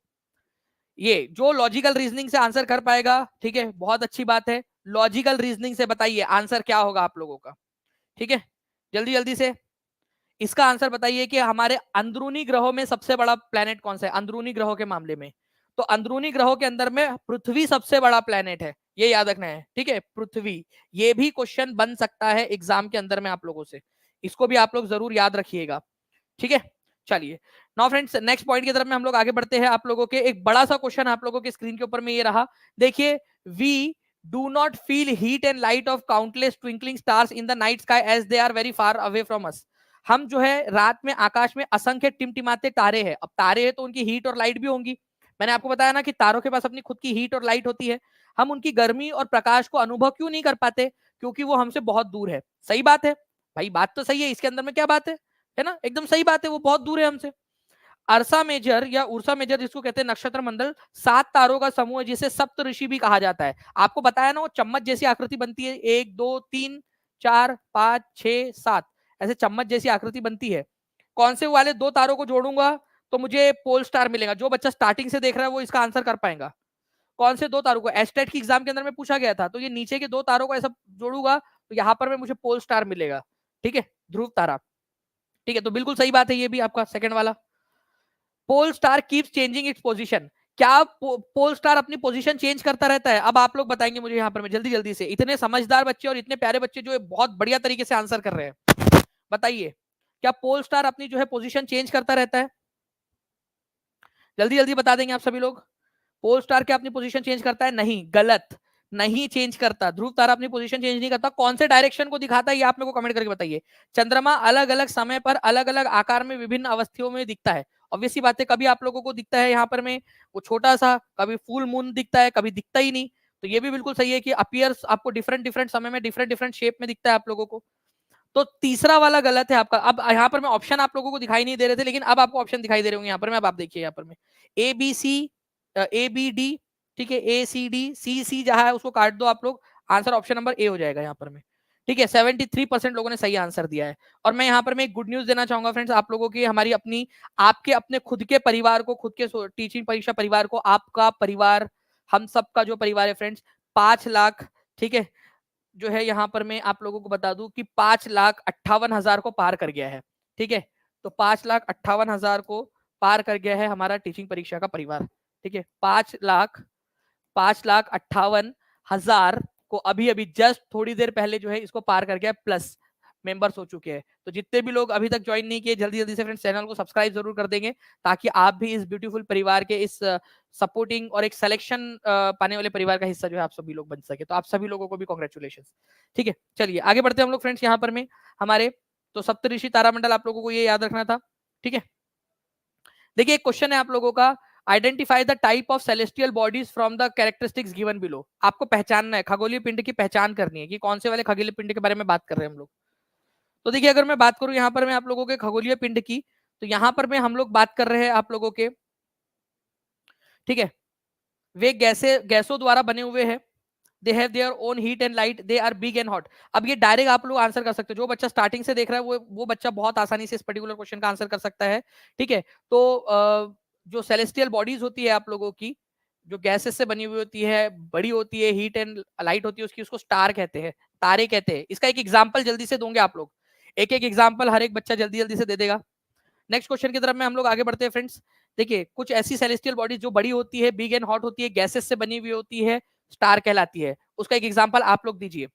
ये जो लॉजिकल रीजनिंग से आंसर कर पाएगा, ठीक है, बहुत अच्छी बात है, लॉजिकल रीजनिंग से बताइए आंसर क्या होगा आप लोगों का, ठीक है, जल्दी जल्दी से इसका आंसर बताइए कि हमारे अंदरूनी ग्रहों में सबसे बड़ा प्लेनेट कौन सा है अंदरूनी ग्रहों के मामले में। तो अंदरूनी ग्रहों के अंदर में पृथ्वी सबसे बड़ा प्लेनेट है, ये याद रखना है, ठीक है, पृथ्वी। ये भी क्वेश्चन बन सकता है एग्जाम के अंदर में आप लोगों से, इसको भी आप लोग जरूर याद रखिएगा, ठीक है। चलिए नाउ फ्रेंड्स, नेक्स्ट पॉइंट की तरफ में हम लोग आगे बढ़ते हैं। आप लोगों के एक बड़ा सा क्वेश्चन आप लोगों के स्क्रीन के ऊपर में ये रहा, देखिए, we do not feel heat and light of countless twinkling stars in the night sky as they are very far away from us. हम जो है रात में आकाश में असंख्य टिमटिमाते तारे हैं, अब तारे हैं तो उनकी हीट और लाइट भी होंगी, मैंने आपको बताया ना कि तारों के पास अपनी खुद की हीट और लाइट होती है, हम उनकी गर्मी और प्रकाश को अनुभव क्यों नहीं कर पाते? क्योंकि वो हमसे बहुत दूर है। सही बात है भाई, बात तो सही है, इसके अंदर में क्या बात है ना, एकदम सही बात है, वो बहुत दूर है हमसे। अर्सा मेजर या उर्सा मेजर जिसको कहते हैं नक्षत्र मंडल, 7 तारों का समूह है जिसे सप्त ऋषि भी कहा जाता है। आपको बताया ना वो चम्मच जैसी आकृति बनती है, 1 2 3 4 5 6 7 ऐसे चम्मच जैसी आकृति बनती है। कौन से वाले 2 तारों को जोड़ूंगा तो मुझे पोल स्टार मिलेगा? जो बच्चा स्टार्टिंग से देख रहा है वो इसका आंसर कर पाएगा। कौन से 2 तारों को एस्टेट की एग्जाम के अंदर में पूछा गया था, तो ये नीचे के 2 तारों को ऐसा जोड़ूंगा तो यहाँ पर में मुझे पोल स्टार मिलेगा, ठीक है, ध्रुव तारा, ठीक है, तो बिल्कुल सही बात है ये भी आपका सेकंड वाला। Pole star keeps changing its position, क्या पोल स्टार अपनी पोजीशन चेंज करता रहता है? अब आप लोग बताएंगे मुझे यहाँ पर में जल्दी जल्दी से, इतने समझदार बच्चे और इतने प्यारे बच्चे जो है बहुत बढ़िया तरीके से आंसर कर रहे हैं, बताइए क्या पोल स्टार अपनी जो है पोजीशन चेंज करता रहता है? जल्दी जल्दी बता देंगे आप सभी लोग, पोल स्टार क्या अपनी पोजीशन चेंज करता है? नहीं, गलत, नहीं चेंज करता। ध्रुव तारा अपनी पोजीशन चेंज नहीं करता। कौन से डायरेक्शन को दिखाता है ये आप मेरे को कमेंट करके बताइए। चंद्रमा अलग अलग समय पर अलग अलग आकार में विभिन्न अवस्थियों में दिखता है, ऑब्वियसली बात है, कभी आप लोगों को दिखता है यहाँ पर में वो छोटा सा, कभी फुल मून दिखता है, कभी दिखता ही नहीं, तो ये भी बिल्कुल सही है कि अपीयर्स आपको डिफरेंट डिफरेंट समय में डिफरेंट डिफरेंट शेप में दिखता है आप लोगों को। तो तीसरा वाला गलत है आपका। अब यहाँ पर मैं ऑप्शन आप लोगों को दिखाई नहीं दे रहे थे, लेकिन अब आपको ऑप्शन दिखाई दे रहे होंगे यहाँ पर में। अब आप देखिए यहाँ पर में A B C, A B D, ठीक है, ए सी डी, सी सी जहां है उसको काट दो आप लोग, आंसर ऑप्शन नंबर ए हो जाएगा यहाँ पर में। ठीक है, 73% लोगों ने सही आंसर दिया है। और मैं यहाँ पर मैं एक गुड न्यूज देना चाहूंगा फ्रेंड्स आप लोगों की, हमारी अपनी आपके अपने खुद के परिवार को, खुद के टीचिंग परीक्षा परिवार को, आपका परिवार, हम सबका जो परिवार है फ्रेंड्स, 5 लाख, ठीक है, जो है यहाँ पर मैं आप लोगों को बता दूं कि 5,58,000 को पार कर गया है। ठीक है, तो 5,58,000 को पार कर गया है हमारा टीचिंग परीक्षा का परिवार। ठीक है, 5,58,000 को अभी अभी जस्ट थोड़ी देर पहले जो है इसको पार कर गया, प्लस मेंबर्स हो चुके हैं। तो जितने भी लोग अभी तक ज्वाइन नहीं किए, जल्दी जल्दी से फ्रेंड्स चैनल को सब्सक्राइब जरूर कर देंगे, ताकि आप भी इस ब्यूटीफुल परिवार के, इस सपोर्टिंग और एक सिलेक्शन पाने वाले परिवार का हिस्सा जो है आप सभी लोग बन सके। तो आप सभी लोगों को भी कॉन्ग्रेचुलेशन। ठीक है, चलिए आगे बढ़ते हैं हम लोग फ्रेंड्स यहाँ पर में हमारे। तो सप्तऋषि तारामंडल आप लोगों को ये याद रखना था। ठीक है, देखिए एक क्वेश्चन है आप लोगों का, identify the type of celestial bodies from the characteristics given below. आपको पहचानना है, खगोलीय पिंड की पहचान करनी है कि कौन से वाले खगोलीय पिंड के बारे में बात कर रहे हैं हम लोग। तो देखिए अगर मैं बात करूं यहाँ पर मैं आप लोगों के खगोलीय पिंड की, तो यहाँ पर मैं हम लोग बात कर रहे हैं आप लोगों के, ठीक है, वे गैसों द्वारा बने हुए हैं, they have their own heat and light, they are big and hot. अब ये डायरेक्ट आप लोग आंसर कर सकते हो, जो बच्चा स्टार्टिंग से देख रहा है वो बच्चा बहुत आसानी से इस पर्टिकुलर क्वेश्चन का आंसर कर सकता है। ठीक है, तो जो सेलेस्टियल बॉडीज होती है आप लोगों की, जो गैसेस से बनी हुई होती है, बड़ी होती है, हीट एंड लाइट होती है उसकी, उसको स्टार कहते हैं, तारे कहते हैं। इसका एक एग्जाम्पल जल्दी से दोगे आप लोग, एक एक एग्जाम्पल हर एक बच्चा जल्दी जल्दी से दे देगा। नेक्स्ट क्वेश्चन की तरफ में हम लोग आगे बढ़ते हैं फ्रेंड्स। देखिए कुछ ऐसी सेलेस्टियल बॉडीज जो बड़ी होती है, बिग एंड हॉट होती है, गैसेस से बनी हुई होती है, स्टार कहलाती है, उसका एक एग्जांपल आप लोग दीजिए।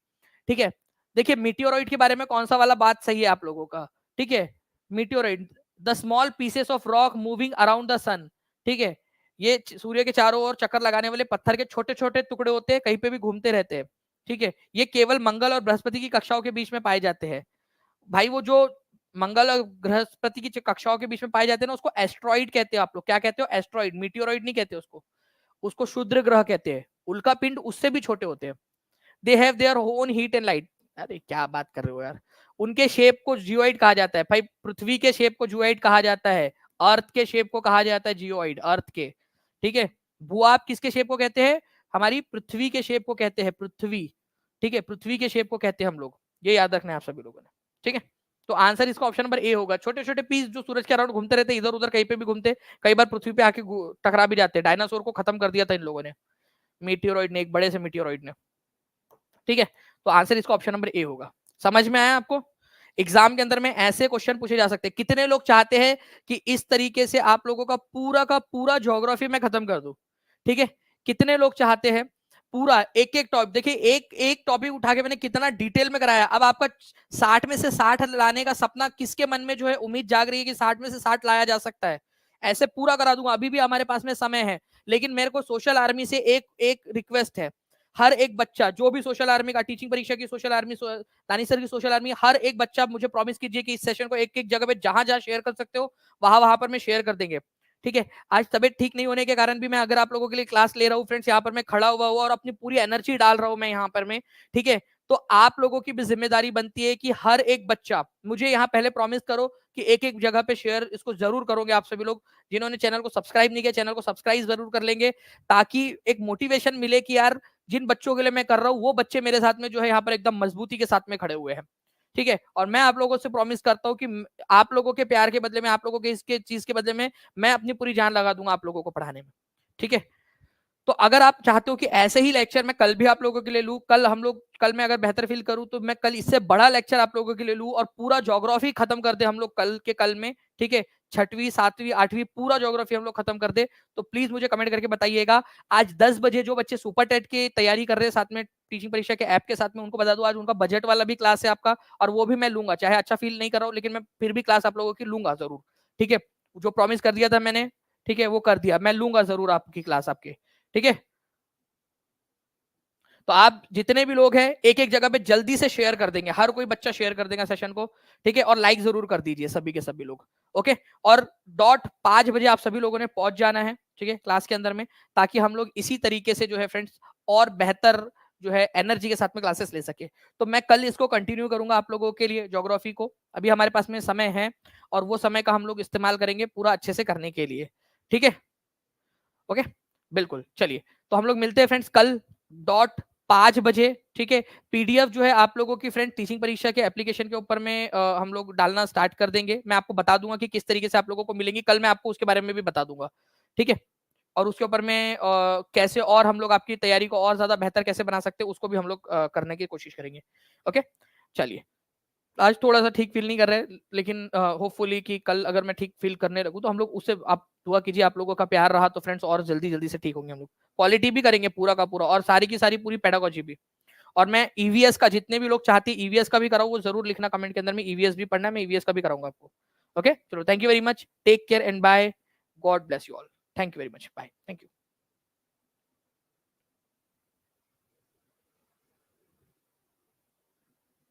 ठीक है, देखिए मीटियोरॉइड के बारे में कौन सा वाला बात सही है आप लोगों का। ठीक है, meteoroid, the small pieces of rock moving around the sun. ठीक है, ये सूर्य के चारों ओर चक्कर लगाने वाले पत्थर के छोटे छोटे टुकड़े होते हैं, कहीं पे भी घूमते रहते हैं। ठीक है, ये केवल मंगल और बृहस्पति की कक्षाओं के बीच में पाए जाते हैं। भाई वो जो मंगल और बृहस्पति की कक्षाओं के बीच में पाए जाते हैं ना, उसको एस्ट्रॉइड कहते हो आप लोग। क्या कहते हो? एस्ट्रॉइड, मीटियोरॉइड नहीं कहते उसको, उसको क्षुद्र ग्रह कहते हैं। उल्का पिंड उससे भी छोटे होते हैं। They have their own heat and light. अरे क्या बात कर रहे हो यार, उनके शेप को जियोइड कहा जाता है। भाई पृथ्वी के शेप को जियोइड कहा जाता है, अर्थ के शेप को कहा जाता है जियोइड, अर्थ के। ठीक है, भूआब किसके शेप को कहते हैं? हमारी पृथ्वी के शेप को कहते हैं, पृथ्वी। ठीक है, पृथ्वी के शेप को कहते हैं हम लोग, ये याद रखना है आप सभी लोगों ने। ठीक है, तो आंसर इसका ऑप्शन नंबर ए होगा। छोटे छोटे पीस जो सूरज के अराउंड घूमते रहते हैं, इधर उधर कहीं पे भी घूमते, कई बार पृथ्वी पे आके टकरा भी जाते हैं। डायनासोर को खत्म कर दिया था इन लोगों ने, मीटियोरॉइड ने, एक बड़े से मीटियोरॉइड ने। ठीक है, तो आंसर इसका ऑप्शन नंबर ए होगा। समझ में आया आपको? एग्जाम के अंदर में ऐसे क्वेश्चन पूछे जा सकते हैं। कितने लोग चाहते हैं कि इस तरीके से आप लोगों का पूरा ज्योग्राफी में खत्म कर दूं? ठीक है, कितने लोग चाहते हैं पूरा एक एक टॉपिक? देखिए एक एक टॉपिक उठा के मैंने कितना डिटेल में कराया। अब आपका 60 में से 60 लाने का सपना किसके मन में जो है उम्मीद जाग रही है कि 60 में से 60 लाया जा सकता है? ऐसे पूरा करा दूंगा, अभी भी हमारे पास में समय है। लेकिन मेरे को सोशल आर्मी से एक एक रिक्वेस्ट है, हर एक बच्चा जो भी सोशल आर्मी का, टीचिंग परीक्षा की सोशल आर्मी, दानिशर की सोशल आर्मी, हर एक बच्चा मुझे प्रॉमिस कीजिए कि इस सेशन को एक एक जगह पे जहां जहां शेयर कर सकते हो वहां वहां पर मैं शेयर कर देंगे। ठीक है, आज तबियत ठीक नहीं होने के कारण भी मैं अगर आप लोगों के लिए क्लास ले रहा हूँ फ्रेंड्स, यहाँ पर मैं खड़ा हुआ और अपनी पूरी एनर्जी डाल रहा हूँ मैं यहाँ पर मैं। ठीक है, तो आप लोगों की भी जिम्मेदारी बनती है कि हर एक बच्चा, मुझे यहाँ पहले प्रॉमिस करो कि एक एक जगह पे शेयर इसको जरूर करोगे आप सभी लोग। जिन्होंने चैनल को सब्सक्राइब नहीं किया, चैनल को सब्सक्राइब जरूर कर लेंगे, ताकि एक मोटिवेशन मिले कि यार जिन बच्चों के लिए मैं कर रहा हूँ वो बच्चे मेरे साथ में जो है यहाँ पर एकदम मजबूती के साथ में खड़े हुए हैं। ठीक है, और मैं आप लोगों से प्रॉमिस करता हूँ कि आप लोगों के प्यार के बदले में, आप लोगों के इसके चीज के बदले में मैं अपनी पूरी जान लगा दूंगा आप लोगों को पढ़ाने में। ठीक है, तो अगर आप चाहते हो कि ऐसे ही लेक्चर मैं कल भी आप लोगों के लिए लूं, कल मैं अगर बेहतर फील करूं तो मैं कल इससे बड़ा लेक्चर आप लोगों के लिए लूं और पूरा ज्योग्राफी खत्म कर दे हम लोग कल के कल में। ठीक है, 6वीं 7वीं 8वीं पूरा ज्योग्राफी हम लोग खत्म कर दे, तो प्लीज मुझे कमेंट करके बताइएगा। आज 10 बजे जो बच्चे सुपर टेट की तैयारी कर रहे हैं साथ में टीचिंग परीक्षा के ऐप के साथ में, उनको बता दूं आज उनका बजट वाला भी क्लास है आपका, और वो भी मैं लूंगा। चाहे अच्छा फील नहीं कर रहा हूं लेकिन मैं फिर भी क्लास आप लोगों की लूंगा जरूर। ठीक है, जो प्रॉमिस कर दिया था मैंने, ठीक है, वो कर दिया, मैं लूंगा जरूर आपकी क्लास आपके। ठीक है, तो आप जितने भी लोग हैं एक एक जगह पे जल्दी से शेयर कर देंगे, हर कोई बच्चा शेयर कर देगा सेशन को। ठीक है, और लाइक जरूर कर दीजिए सभी के सभी लोग। ओके, और डॉट 5 बजे आप सभी लोगों ने पहुंच जाना है, ठीक है, क्लास के अंदर में, ताकि हम लोग इसी तरीके से जो है फ्रेंड्स और बेहतर जो है एनर्जी के साथ में क्लासेस ले सके। तो मैं कल इसको कंटिन्यू करूंगा आप लोगों के लिए, ज्योग्राफी को। अभी हमारे पास में समय है और वो समय का हम लोग इस्तेमाल करेंगे पूरा अच्छे से करने के लिए, ठीक है? ओके, बिल्कुल। चलिए, तो हम लोग मिलते हैं फ्रेंड्स कल डॉट 5 बजे, ठीक है? पीडीएफ जो है आप लोगों की फ्रेंड टीचिंग परीक्षा के एप्लीकेशन के ऊपर में हम लोग डालना स्टार्ट कर देंगे। मैं आपको बता दूंगा कि किस तरीके से आप लोगों को मिलेंगी, कल मैं आपको उसके बारे में भी बता दूंगा, ठीक है? और उसके ऊपर में कैसे और हम लोग आपकी तैयारी को और ज्यादा बेहतर कैसे बना सकते हैं उसको भी हम लोग करने की कोशिश करेंगे। ओके, चलिए। आज थोड़ा सा ठीक फील नहीं कर रहे, लेकिन होपफुली कि कल अगर मैं ठीक फील करने लगूँ तो हम लोग उससे, आप दुआ कीजिए, आप लोगों का प्यार रहा तो फ्रेंड्स और जल्दी जल्दी से ठीक होंगे हम लोग। क्वालिटी भी करेंगे पूरा का पूरा, और सारी की सारी पूरी पेडागोजी भी। और मैं ईवीएस का, जितने भी लोग चाहते हैं ईवीएस का भी कराऊँ, वो जरूर लिखना कमेंट के अंदर में, ईवीएस भी पढ़ना है, मैं ईवीएस का भी कराऊंगा आपको। ओके, चलो, thank you very much, take care and bye, God bless you all, thank you very much, bye, thank you.